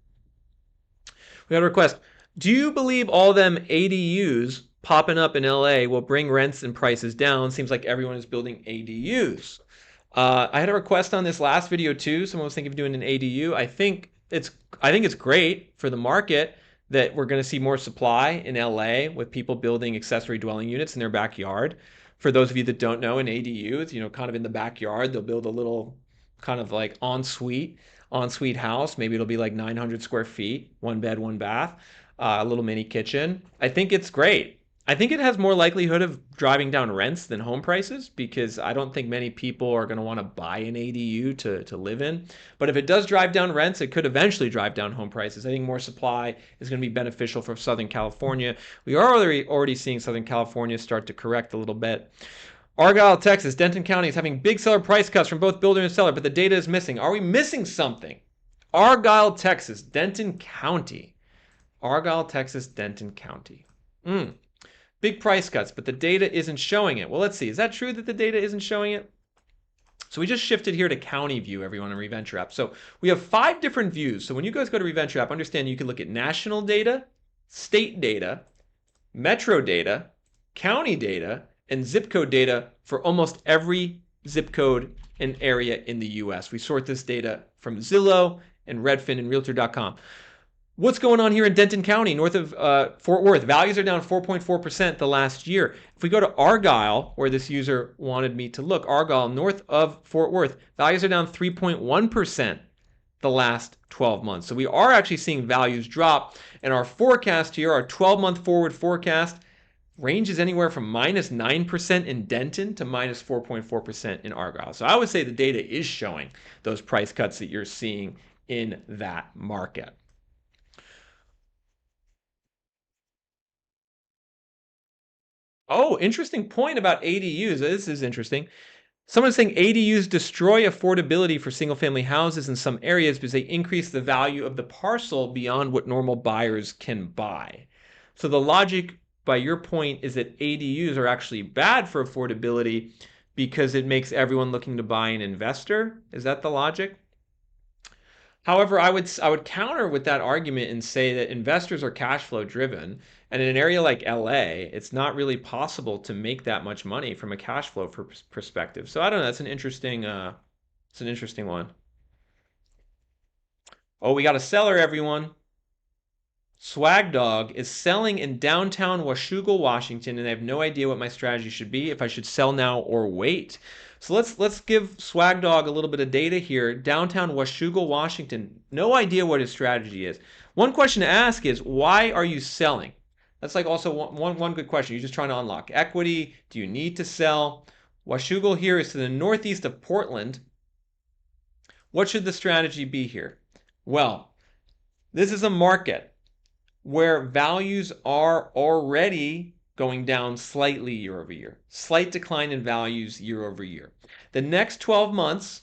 Speaker 1: We got a request. Do you believe all them ADUs popping up in LA will bring rents and prices down? Seems like everyone is building ADUs. I had a request on this last video too. Someone was thinking of doing an ADU. I think it's great for the market that we're going to see more supply in LA with people building accessory dwelling units in their backyard. For those of you that don't know, an ADU, it's kind of in the backyard. They'll build a little kind of like ensuite house. Maybe it'll be like 900 square feet, one bed, one bath, a little mini kitchen. I think it's great. I think it has more likelihood of driving down rents than home prices because I don't think many people are going to want to buy an ADU to live in. But if it does drive down rents, it could eventually drive down home prices. I think more supply is going to be beneficial for Southern California. We are already seeing Southern California start to correct a little bit. Argyle, Texas, Denton County is having big seller price cuts from both builder and seller, but the data is missing. Are we missing something? Argyle, Texas, Denton County. Argyle, Texas, Denton County. Big price cuts, but the data isn't showing it. Well, let's see. Is that true that the data isn't showing it? So we just shifted here to county view, everyone, in Reventure App. So we have 5 different views. So when you guys go to Reventure App, understand you can look at national data, state data, metro data, county data, and zip code data for almost every zip code and area in the US. We sort this data from Zillow and Redfin and Realtor.com. What's going on here in Denton County, north of Fort Worth? Values are down 4.4% the last year. If we go to Argyle, where this user wanted me to look, Argyle, north of Fort Worth, values are down 3.1% the last 12 months. So we are actually seeing values drop. And our forecast here, our 12-month forward forecast, ranges anywhere from -9% in Denton to -4.4% in Argyle. So I would say the data is showing those price cuts that you're seeing in that market. Oh, interesting point about ADUs. This is interesting. Someone's saying ADUs destroy affordability for single family houses in some areas because they increase the value of the parcel beyond what normal buyers can buy. So the logic, by your point, is that ADUs are actually bad for affordability because it makes everyone looking to buy an investor. Is that the logic? However, I would counter with that argument and say that investors are cash flow driven, and in an area like LA, it's not really possible to make that much money from a cash flow perspective. So I don't know. That's an interesting. It's an interesting one. Oh, we got a seller, everyone. Swag Dog is selling in downtown Washougal, Washington, and I have no idea what my strategy should be, if I should sell now or wait. So let's give Swag Dog a little bit of data here. Downtown Washougal, Washington. No idea what his strategy is. One question to ask is, why are you selling? That's like also one good question. You're just trying to unlock equity. Do you need to sell? Washougal here is to the northeast of Portland. What should the strategy be here? Well, this is a market where values are already going down slightly year over year. Slight decline in values year over year. The next 12 months,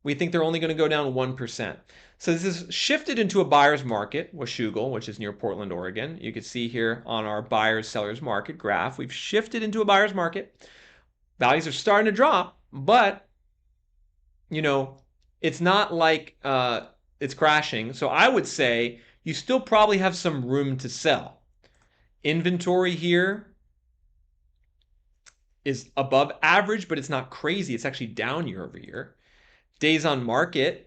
Speaker 1: we think they're only going to go down 1%. So this is shifted into a buyer's market, Washougal, which is near Portland, Oregon. You can see here on our buyer's seller's market graph, we've shifted into a buyer's market. Values are starting to drop, but you know, it's not like it's crashing. So I would say you still probably have some room to sell. Inventory here is above average, but it's not crazy. It's actually down year over year. Days on market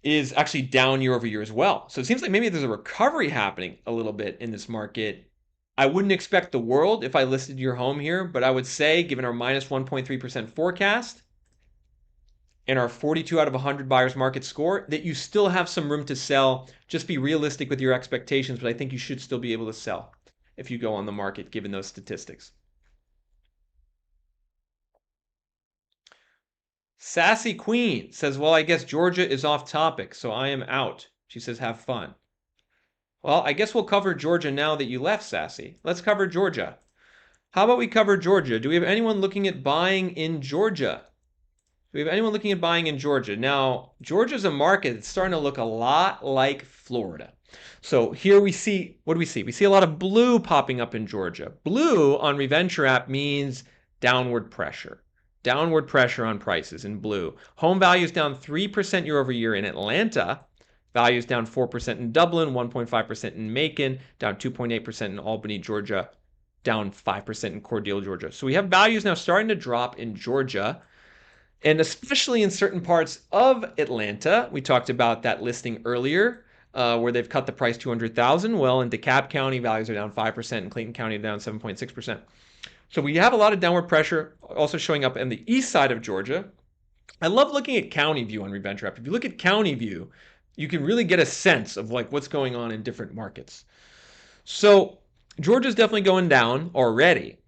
Speaker 1: is actually down year over year as well. So it seems like maybe there's a recovery happening a little bit in this market. I wouldn't expect the world if I listed your home here, but I would say, given our minus 1.3% forecast and our 42 out of 100 buyers market score, that you still have some room to sell. Just be realistic with your expectations, but I think you should still be able to sell if you go on the market, given those statistics. Sassy Queen says, well, I guess Georgia is off topic, so I am out. She says, have fun. Well, I guess we'll cover Georgia now that you left, Sassy. Let's cover Georgia. How about we cover Georgia? Do we have anyone looking at buying in Georgia? Do we have anyone looking at buying in Georgia? Now, Georgia's a market that's starting to look a lot like Florida. So here we see, what do we see? We see a lot of blue popping up in Georgia. Blue on Reventure App means downward pressure. Downward pressure on prices in blue. Home values down 3% year over year in Atlanta. Values down 4% in Dublin, 1.5% in Macon, down 2.8% in Albany, Georgia, down 5% in Cordele, Georgia. So we have values now starting to drop in Georgia, and especially in certain parts of Atlanta. We talked about that listing earlier, where they've cut the price $200,000. Well, in DeKalb County, values are down 5%, and Clayton County down 7.6%. So we have a lot of downward pressure also showing up in the east side of Georgia. I love looking at county view on Reventure App. If you look at county view, you can really get a sense of like what's going on in different markets. So Georgia's definitely going down already.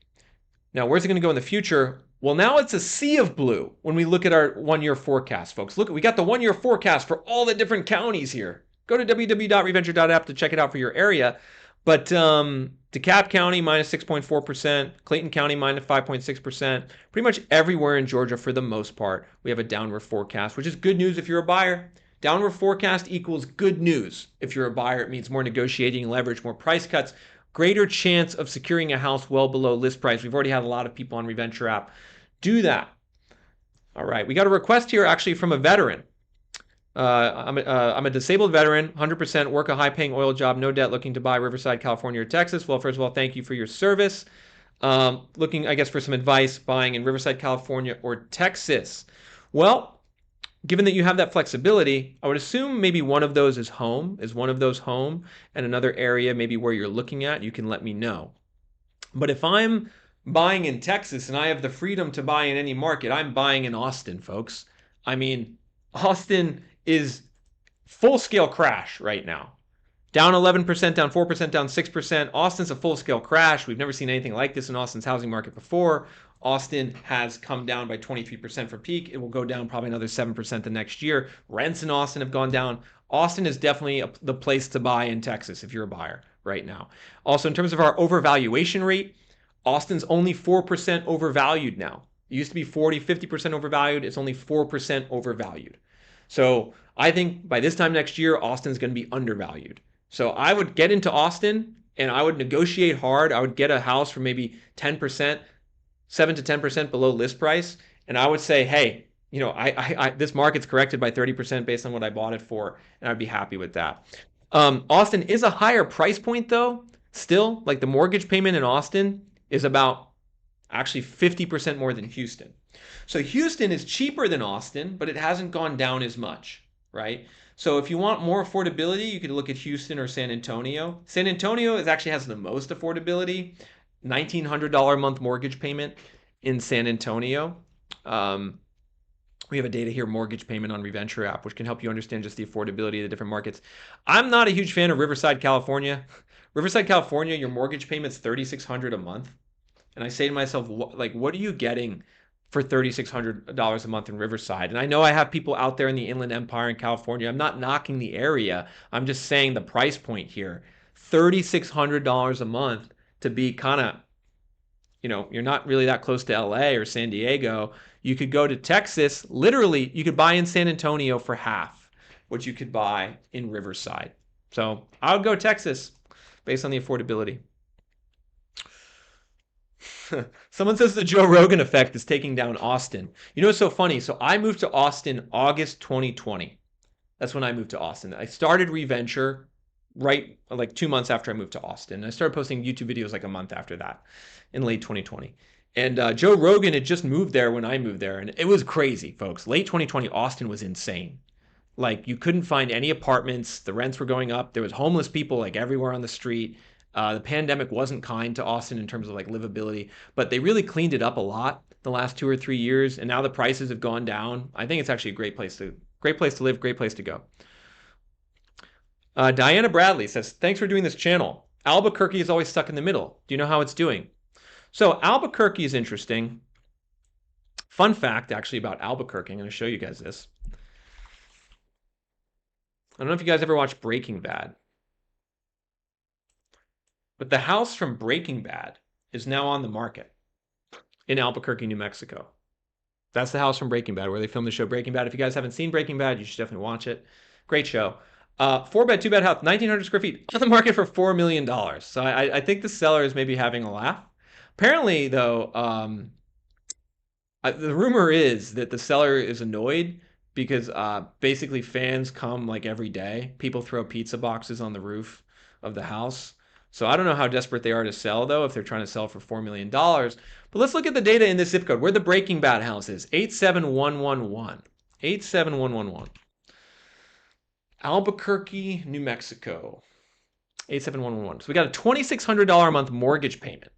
Speaker 1: Now, where's it going to go in the future? Well, now it's a sea of blue when we look at our 1 year forecast, folks. Look, we got the 1 year forecast for all the different counties here. Go to www.reventure.app to check it out for your area. But DeKalb County minus 6.4%, Clayton County minus 5.6%. Pretty much everywhere in Georgia, for the most part, we have a downward forecast, which is good news if you're a buyer. Downward forecast equals good news. If you're a buyer, it means more negotiating leverage, more price cuts, greater chance of securing a house well below list price. We've already had a lot of people on Reventure App do that. All right, we got a request here actually from a veteran. I'm a disabled veteran, 100%, work a high-paying oil job, no debt, looking to buy Riverside, California, or Texas. Well, first of all, thank you for your service. Looking, I guess, for some advice buying in Riverside, California, or Texas. Well, given that you have that flexibility, I would assume maybe one of those is home. Is one of those home? And another area maybe where you're looking at, you can let me know. But if I'm buying in Texas and I have the freedom to buy in any market, I'm buying in Austin, folks. I mean, Austin is full-scale crash right now. Down 11%, down 4%, down 6%. Austin's a full-scale crash. We've never seen anything like this in Austin's housing market before. Austin has come down by 23% from peak. It will go down probably another 7% the next year. Rents in Austin have gone down. Austin is definitely the place to buy in Texas if you're a buyer right now. Also, in terms of our overvaluation rate, Austin's only 4% overvalued now. It used to be 40, 50% overvalued. It's only 4% overvalued. So I think by this time next year, Austin's going to be undervalued. So I would get into Austin and I would negotiate hard. I would get a house for maybe 10%, 7 to 10% below list price. And I would say, hey, this market's corrected by 30% based on what I bought it for. And I'd be happy with that. Austin is a higher price point though. Still, like the mortgage payment in Austin is about actually 50% more than Houston. So Houston is cheaper than Austin, but it hasn't gone down as much, right? So if you want more affordability, you could look at Houston or San Antonio. San Antonio actually has the most affordability, $1,900 a month mortgage payment in San Antonio. We have a data here, mortgage payment on Reventure App, which can help you understand just the affordability of the different markets. I'm not a huge fan of Riverside, California. Riverside, California, your mortgage payment's $3,600 a month. And I say to myself, what are you getting for $3,600 a month in Riverside? And I know I have people out there in the Inland Empire in California. I'm not knocking the area. I'm just saying the price point here. $3,600 a month to be kind of, you're not really that close to LA or San Diego. You could go to Texas. Literally, you could buy in San Antonio for half what you could buy in Riverside. So I would go Texas based on the affordability. Someone says the Joe Rogan effect is taking down Austin. You know what's so funny? So I moved to Austin August 2020. That's when I moved to Austin. I started Reventure right like 2 months after I moved to Austin. I started posting YouTube videos like a month after that in late 2020. And Joe Rogan had just moved there when I moved there. And it was crazy, folks. Late 2020, Austin was insane. Like you couldn't find any apartments. The rents were going up. There was homeless people like everywhere on the street. The pandemic wasn't kind to Austin in terms of like livability, but they really cleaned it up a lot the last 2 or 3 years, and now the prices have gone down. I think it's actually a great place to live, great place to go. Diana Bradley says, thanks for doing this channel. Albuquerque is always stuck in the middle. Do you know how it's doing? So Albuquerque is interesting. Fun fact actually about Albuquerque. I'm going to show you guys this. I don't know if you guys ever watched Breaking Bad. But the house from Breaking Bad is now on the market in Albuquerque, New Mexico. That's the house from Breaking Bad where they filmed the show Breaking Bad. If you guys haven't seen Breaking Bad, you should definitely watch it. Great show. 4-bed, 2-bed house, 1,900 square feet, on the market for $4 million. So I think the seller is maybe having a laugh. Apparently, though, the rumor is that the seller is annoyed because basically fans come like every day. People throw pizza boxes on the roof of the house. So I don't know how desperate they are to sell, though, if they're trying to sell for $4 million. But let's look at the data in this zip code, where the Breaking Bad house is, 87111. 87111. Albuquerque, New Mexico. 87111. So we got a $2,600 a month mortgage payment.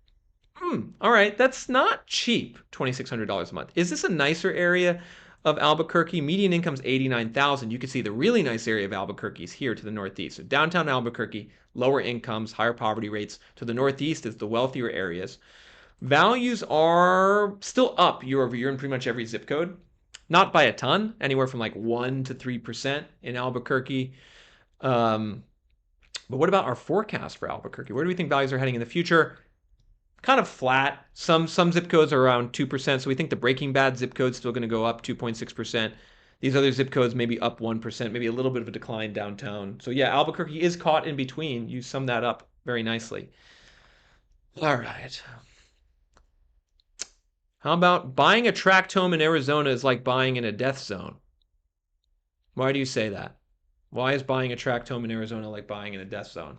Speaker 1: All right, that's not cheap, $2,600 a month. Is this a nicer area of Albuquerque? Median income is $89,000. You can see the really nice area of Albuquerque is here to the northeast. So downtown Albuquerque, lower incomes, higher poverty rates. To the northeast is the wealthier areas. Values are still up year over year in pretty much every zip code. Not by a ton, anywhere from like 1 to 3% in Albuquerque. But what about our forecast for Albuquerque? Where do we think values are heading in the future? Kind of flat. Some zip codes are around 2%. So we think the Breaking Bad zip code is still going to go up 2.6%. These other zip codes maybe up 1%, maybe a little bit of a decline downtown. So yeah, Albuquerque is caught in between. You sum that up very nicely. All right. How about buying a tract home in Arizona is like buying in a death zone? Why do you say that? Why is buying a tract home in Arizona like buying in a death zone?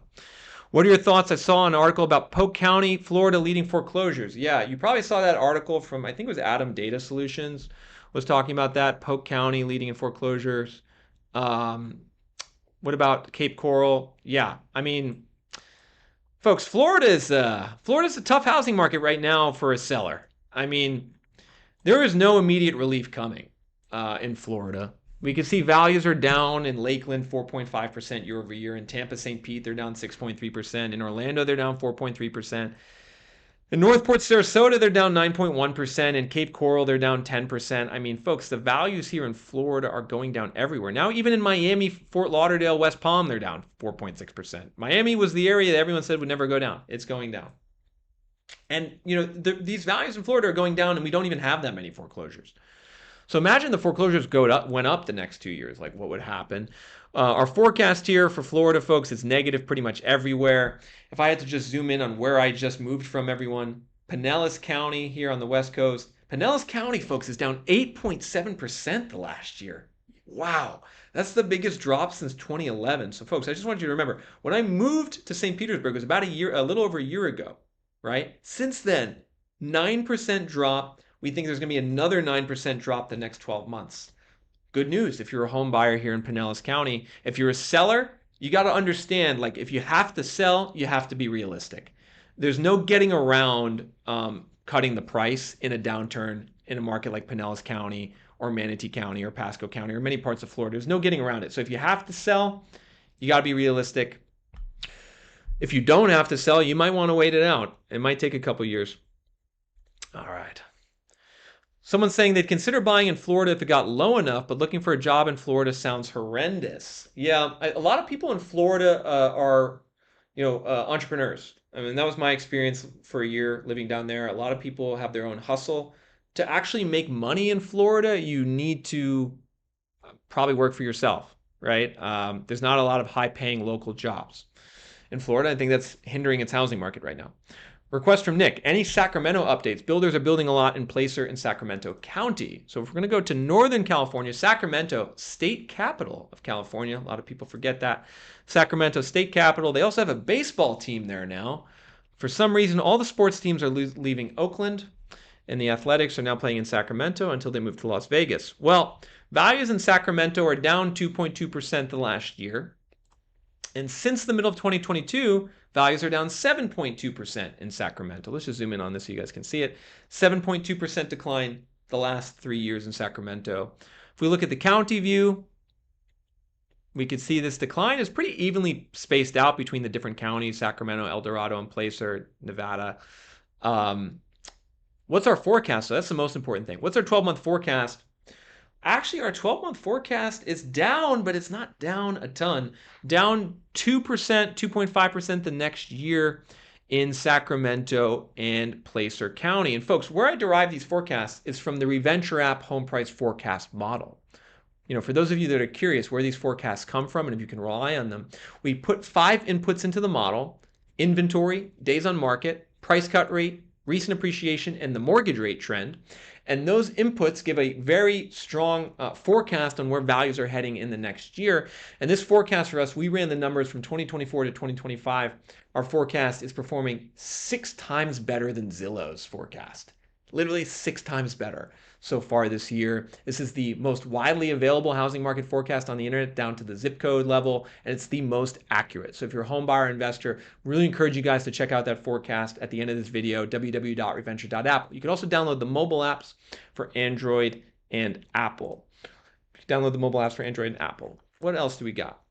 Speaker 1: What are your thoughts? I saw an article about Polk County, Florida leading foreclosures. Yeah, you probably saw that article from, I think it was Adam Data Solutions was talking about that. Polk County leading in foreclosures. What about Cape Coral? Yeah, I mean, folks, Florida's a tough housing market right now for a seller. I mean, there is no immediate relief coming in Florida. We can see values are down in Lakeland 4.5% year over year. In Tampa, St. Pete, they're down 6.3%. In Orlando, they're down 4.3%. In Northport, Sarasota, they're down 9.1%. In Cape Coral, they're down 10%. I mean, folks, the values here in Florida are going down everywhere. Now, even in Miami, Fort Lauderdale, West Palm, they're down 4.6%. Miami was the area that everyone said would never go down. It's going down. And, these values in Florida are going down, and we don't even have that many foreclosures. So imagine the foreclosures went up the next 2 years. Like, what would happen? Our forecast here for Florida, folks, is negative pretty much everywhere. If I had to just zoom in on where I just moved from, everyone, Pinellas County here on the West Coast. Pinellas County, folks, is down 8.7% the last year. Wow, that's the biggest drop since 2011. So, folks, I just want you to remember, when I moved to St. Petersburg, it was about a little over a year ago, right? Since then, 9% drop. We think there's going to be another 9% drop the next 12 months. Good news if you're a home buyer here in Pinellas County. If you're a seller, you got to understand, like, if you have to sell, you have to be realistic. There's no getting around cutting the price in a downturn in a market like Pinellas County or Manatee County or Pasco County or many parts of Florida. There's no getting around it. So if you have to sell, you got to be realistic. If you don't have to sell, you might want to wait it out. It might take a couple years. All right. Someone's saying they'd consider buying in Florida if it got low enough, but looking for a job in Florida sounds horrendous. Yeah, a lot of people in Florida are, entrepreneurs. I mean, that was my experience for a year living down there. A lot of people have their own hustle. To actually make money in Florida, you need to probably work for yourself, right? There's not a lot of high-paying local jobs in Florida. I think that's hindering its housing market right now. Request from Nick. Any Sacramento updates? Builders are building a lot in Placer in Sacramento County. So if we're going to go to Northern California, Sacramento, state capital of California. A lot of people forget that. Sacramento, state capital. They also have a baseball team there now. For some reason, all the sports teams are leaving Oakland, and the Athletics are now playing in Sacramento until they move to Las Vegas. Well, values in Sacramento are down 2.2% the last year. And since the middle of 2022, values are down 7.2% in Sacramento. Let's just zoom in on this so you guys can see it. 7.2% decline the last 3 years in Sacramento. If we look at the county view, we could see this decline is pretty evenly spaced out between the different counties, Sacramento, El Dorado, and Placer, Nevada. What's our forecast? So that's the most important thing. What's our 12-month forecast? Actually, our 12-month forecast is down, but it's not down a ton. Down 2%, 2.5% the next year in Sacramento and Placer County. And folks, where I derive these forecasts is from the Reventure App home price forecast model. For those of you that are curious where these forecasts come from and if you can rely on them, we put 5 inputs into the model: inventory, days on market, price cut rate, recent appreciation, and the mortgage rate trend. And those inputs give a very strong forecast on where values are heading in the next year. And this forecast for us, we ran the numbers from 2024 to 2025. Our forecast is performing 6 times better than Zillow's forecast. Literally 6 times better so far this year. This is the most widely available housing market forecast on the internet down to the zip code level, and it's the most accurate. So if you're a home buyer investor, really encourage you guys to check out that forecast at the end of this video, www.reventure.app. You can also download the mobile apps for Android and Apple. Download the mobile apps for Android and Apple. What else do we got?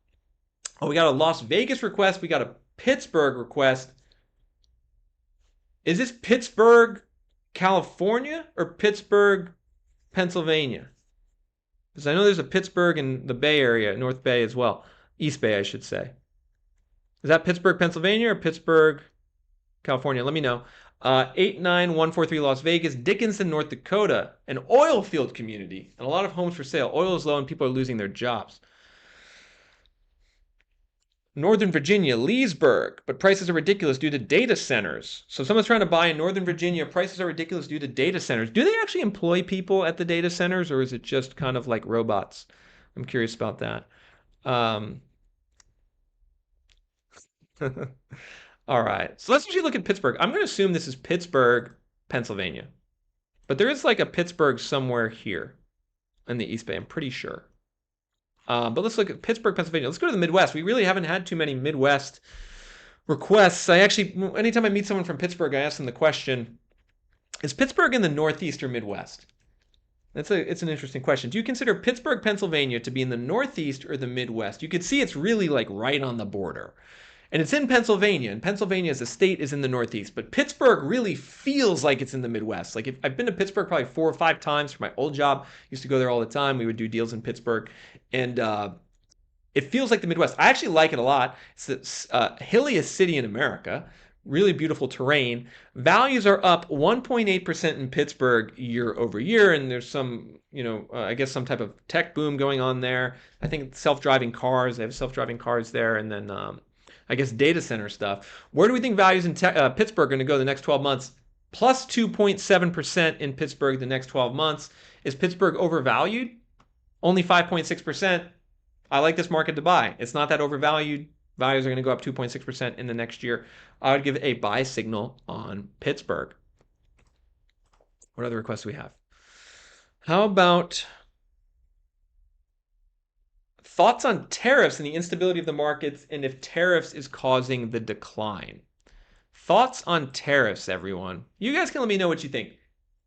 Speaker 1: Oh, we got a Las Vegas request. We got a Pittsburgh request. Is this Pittsburgh, California, or Pittsburgh, Pennsylvania? Because I know there's a Pittsburgh in the Bay Area, North Bay as well. East Bay, I should say. Is that Pittsburgh, Pennsylvania, or Pittsburgh, California? Let me know. 89143 Las Vegas, Dickinson, North Dakota, an oil field community, and a lot of homes for sale. Oil is low and people are losing their jobs. Northern Virginia, Leesburg, but prices are ridiculous due to data centers. So if someone's trying to buy in Northern Virginia, prices are ridiculous due to data centers. Do they actually employ people at the data centers, or is it just kind of like robots? I'm curious about that. All right, so let's actually look at Pittsburgh. I'm going to assume this is Pittsburgh, Pennsylvania. But there is like a Pittsburgh somewhere here in the East Bay, I'm pretty sure. But let's look at Pittsburgh, Pennsylvania. Let's go to the Midwest. We really haven't had too many Midwest requests. Anytime I meet someone from Pittsburgh, I ask them the question, is Pittsburgh in the Northeast or Midwest? It's an interesting question. Do you consider Pittsburgh, Pennsylvania to be in the Northeast or the Midwest? You could see it's really like right on the border. And it's in Pennsylvania, and Pennsylvania as a state is in the Northeast, but Pittsburgh really feels like it's in the Midwest. Like if I've been to Pittsburgh probably 4 or 5 times for my old job, used to go there all the time. We would do deals in Pittsburgh, and it feels like the Midwest. I actually like it a lot. It's the hilliest city in America. Really beautiful terrain. Values are up 1.8% in Pittsburgh year over year, and there's some, I guess some type of tech boom going on there. I think self-driving cars. They have self-driving cars there, and then I guess data center stuff. Where do we think values in Pittsburgh are going to go the next 12 months? Plus 2.7% in Pittsburgh the next 12 months. Is Pittsburgh overvalued? Only 5.6%. I like this market to buy. It's not that overvalued. Values are going to go up 2.6% in the next year. I would give a buy signal on Pittsburgh. What other requests do we have? How about thoughts on tariffs and the instability of the markets and if tariffs is causing the decline? Thoughts on tariffs, everyone. You guys can let me know what you think.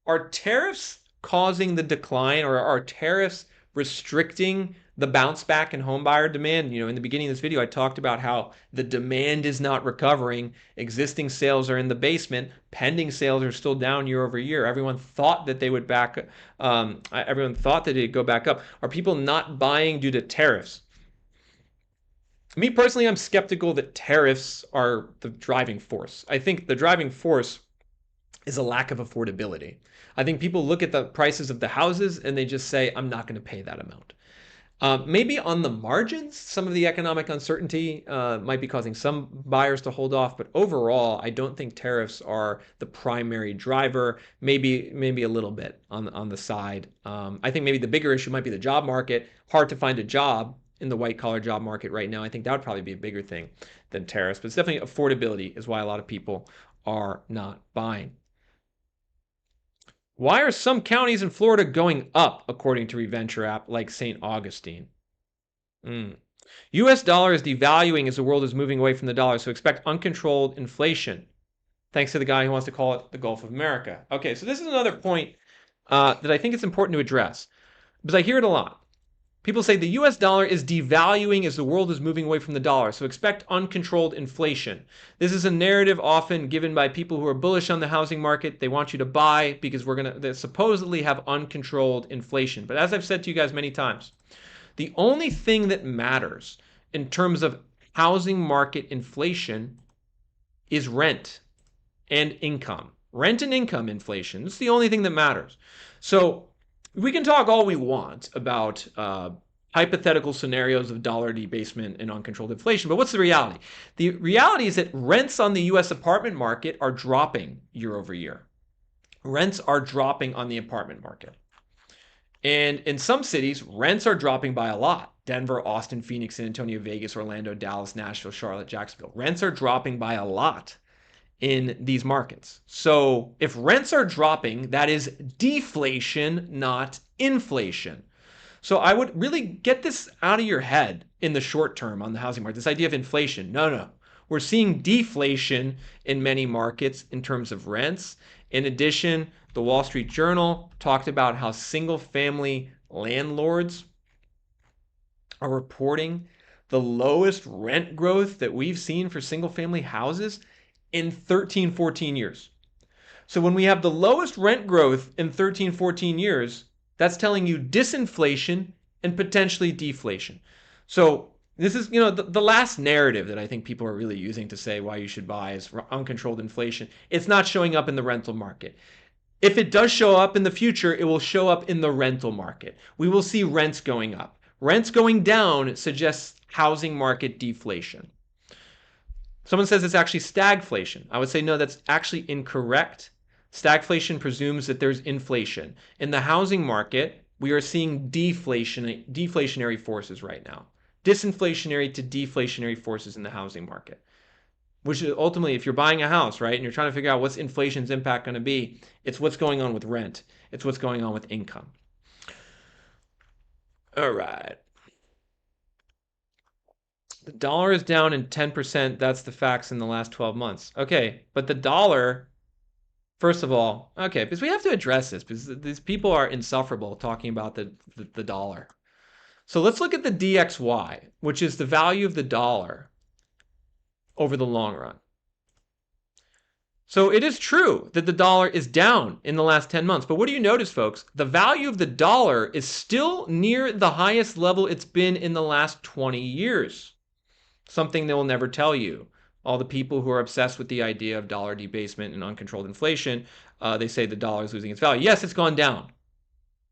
Speaker 1: Are tariffs causing the decline, or are tariffs restricting the bounce back in home buyer demand? In the beginning of this video, I talked about how the demand is not recovering. Existing sales are in the basement. Pending sales are still down year over year. Everyone thought that they would everyone thought that it'd go back up. Are people not buying due to tariffs? Me personally, I'm skeptical that tariffs are the driving force. I think the driving force is a lack of affordability. I think people look at the prices of the houses and they just say, I'm not going to pay that amount. Maybe on the margins, some of the economic uncertainty might be causing some buyers to hold off, but overall, I don't think tariffs are the primary driver. Maybe a little bit on the side. I think maybe the bigger issue might be the job market. Hard to find a job in the white collar job market right now. I think that would probably be a bigger thing than tariffs, but it's definitely affordability is why a lot of people are not buying. Why are some counties in Florida going up, according to Reventure App, like St. Augustine? U.S. dollar is devaluing as the world is moving away from the dollar, so expect uncontrolled inflation. Thanks to the guy who wants to call it the Gulf of America. Okay, so this is another point that I think it's important to address, because I hear it a lot. People say the US dollar is devaluing as the world is moving away from the dollar, so expect uncontrolled inflation. This is a narrative often given by people who are bullish on the housing market. They want you to buy because we're going to supposedly have uncontrolled inflation. But as I've said to you guys many times, the only thing that matters in terms of housing market inflation is rent and income. Rent and income inflation. It's the only thing that matters. So we can talk all we want about hypothetical scenarios of dollar debasement and uncontrolled inflation, but what's the reality? The reality is that rents on the US apartment market are dropping year over year. Rents are dropping on the apartment market. And in some cities, rents are dropping by a lot. Denver, Austin, Phoenix, San Antonio, Vegas, Orlando, Dallas, Nashville, Charlotte, Jacksonville. Rents are dropping by a lot in these markets. So if rents are dropping, that is deflation, not inflation. So I would really get this out of your head in the short term on the housing market. This idea of inflation. No. We're seeing deflation in many markets in terms of rents. In addition, the Wall Street Journal talked about how single family landlords are reporting the lowest rent growth that we've seen for single family houses in 13, 14 years. So when we have the lowest rent growth in 13, 14 years, that's telling you disinflation and potentially deflation. So this is, the last narrative that I think people are really using to say why you should buy is uncontrolled inflation. It's not showing up in the rental market. If it does show up in the future, it will show up in the rental market. We will see rents going up. Rents going down suggests housing market deflation. Someone says it's actually stagflation. I would say no, that's actually incorrect. Stagflation presumes that there's inflation. In the housing market, we are seeing deflationary forces right now. Disinflationary to deflationary forces in the housing market. Which is ultimately, if you're buying a house, right, and you're trying to figure out what's inflation's impact going to be, it's what's going on with rent. It's what's going on with income. All right. The dollar is down in 10%. That's the facts in the last 12 months. Okay, but the dollar First of all, okay, because we have to address this because these people are insufferable talking about the dollar. So let's look at the DXY, which is the value of the dollar over the long run. So it is true that the dollar is down in the last 10 months. But what do you notice, folks? The value of the dollar is still near the highest level it's been in the last 20 years. Something they will never tell you. All the people who are obsessed with the idea of dollar debasement and uncontrolled inflation, they say the dollar is losing its value. Yes, it's gone down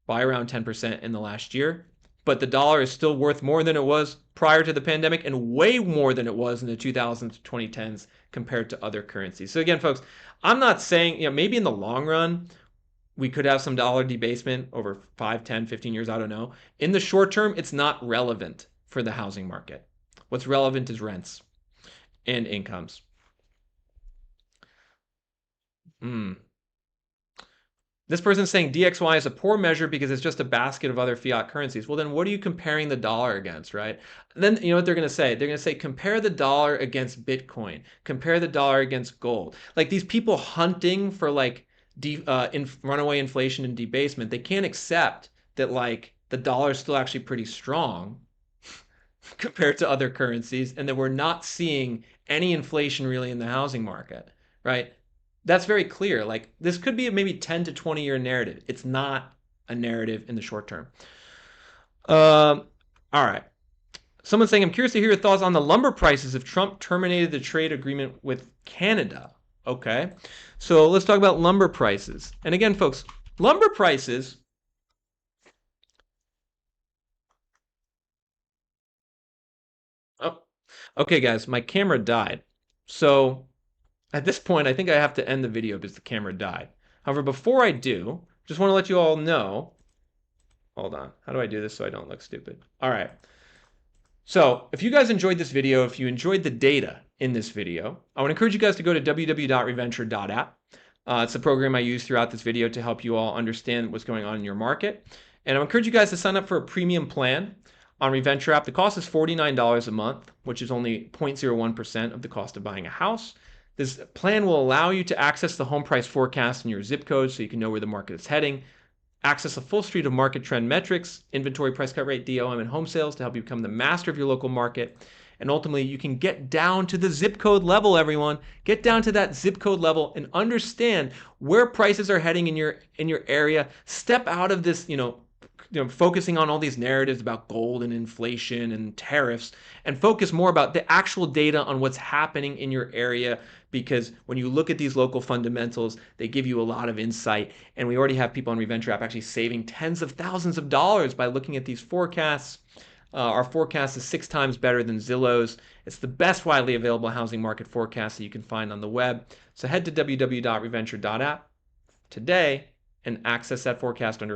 Speaker 1: by around 10% in the last year, but the dollar is still worth more than it was prior to the pandemic and way more than it was in the 2000s to 2010s compared to other currencies. So again, folks, I'm not saying, maybe in the long run, we could have some dollar debasement over 5, 10, 15 years, I don't know. In the short term, it's not relevant for the housing market. What's relevant is rents and incomes. Hmm. This person's saying DXY is a poor measure because it's just a basket of other fiat currencies. Well, then what are you comparing the dollar against, right? Then you know what they're going to say? They're going to say compare the dollar against Bitcoin, compare the dollar against gold. Like these people hunting for like runaway inflation and debasement, they can't accept that like the dollar is still actually pretty strong compared to other currencies and that we're not seeing any inflation really in the housing market, right? That's very clear. Like this could be a maybe 10 to 20 year narrative. It's not a narrative in the short term. All right. Someone's saying, I'm curious to hear your thoughts on the lumber prices if Trump terminated the trade agreement with Canada. Okay. So let's talk about lumber prices. And again, folks, lumber prices. Oh, okay, guys, my camera died. So at this point, I think I have to end the video because the camera died. However, before I do, just want to let you all know. Hold on. How do I do this so I don't look stupid? All right. So if you guys enjoyed this video, if you enjoyed the data in this video, I want to encourage you guys to go to www.reventure.app. It's a program I use throughout this video to help you all understand what's going on in your market. And I encourage you guys to sign up for a premium plan on Reventure App. The cost is $49 a month, which is only 0.01% of the cost of buying a house. This plan will allow you to access the home price forecast in your zip code so you can know where the market is heading, access a full suite of market trend metrics, inventory, price cut rate, DOM, and home sales to help you become the master of your local market. And ultimately, you can get down to the zip code level, everyone. Get down to that zip code level and understand where prices are heading in your area. Step out of this, focusing on all these narratives about gold and inflation and tariffs, and focus more about the actual data on what's happening in your area. Because when you look at these local fundamentals, they give you a lot of insight. And we already have people on Reventure App actually saving tens of thousands of dollars by looking at these forecasts. Our forecast is 6 times better than Zillow's. It's the best widely available housing market forecast that you can find on the web. So head to www.reventure.app today and access that forecast under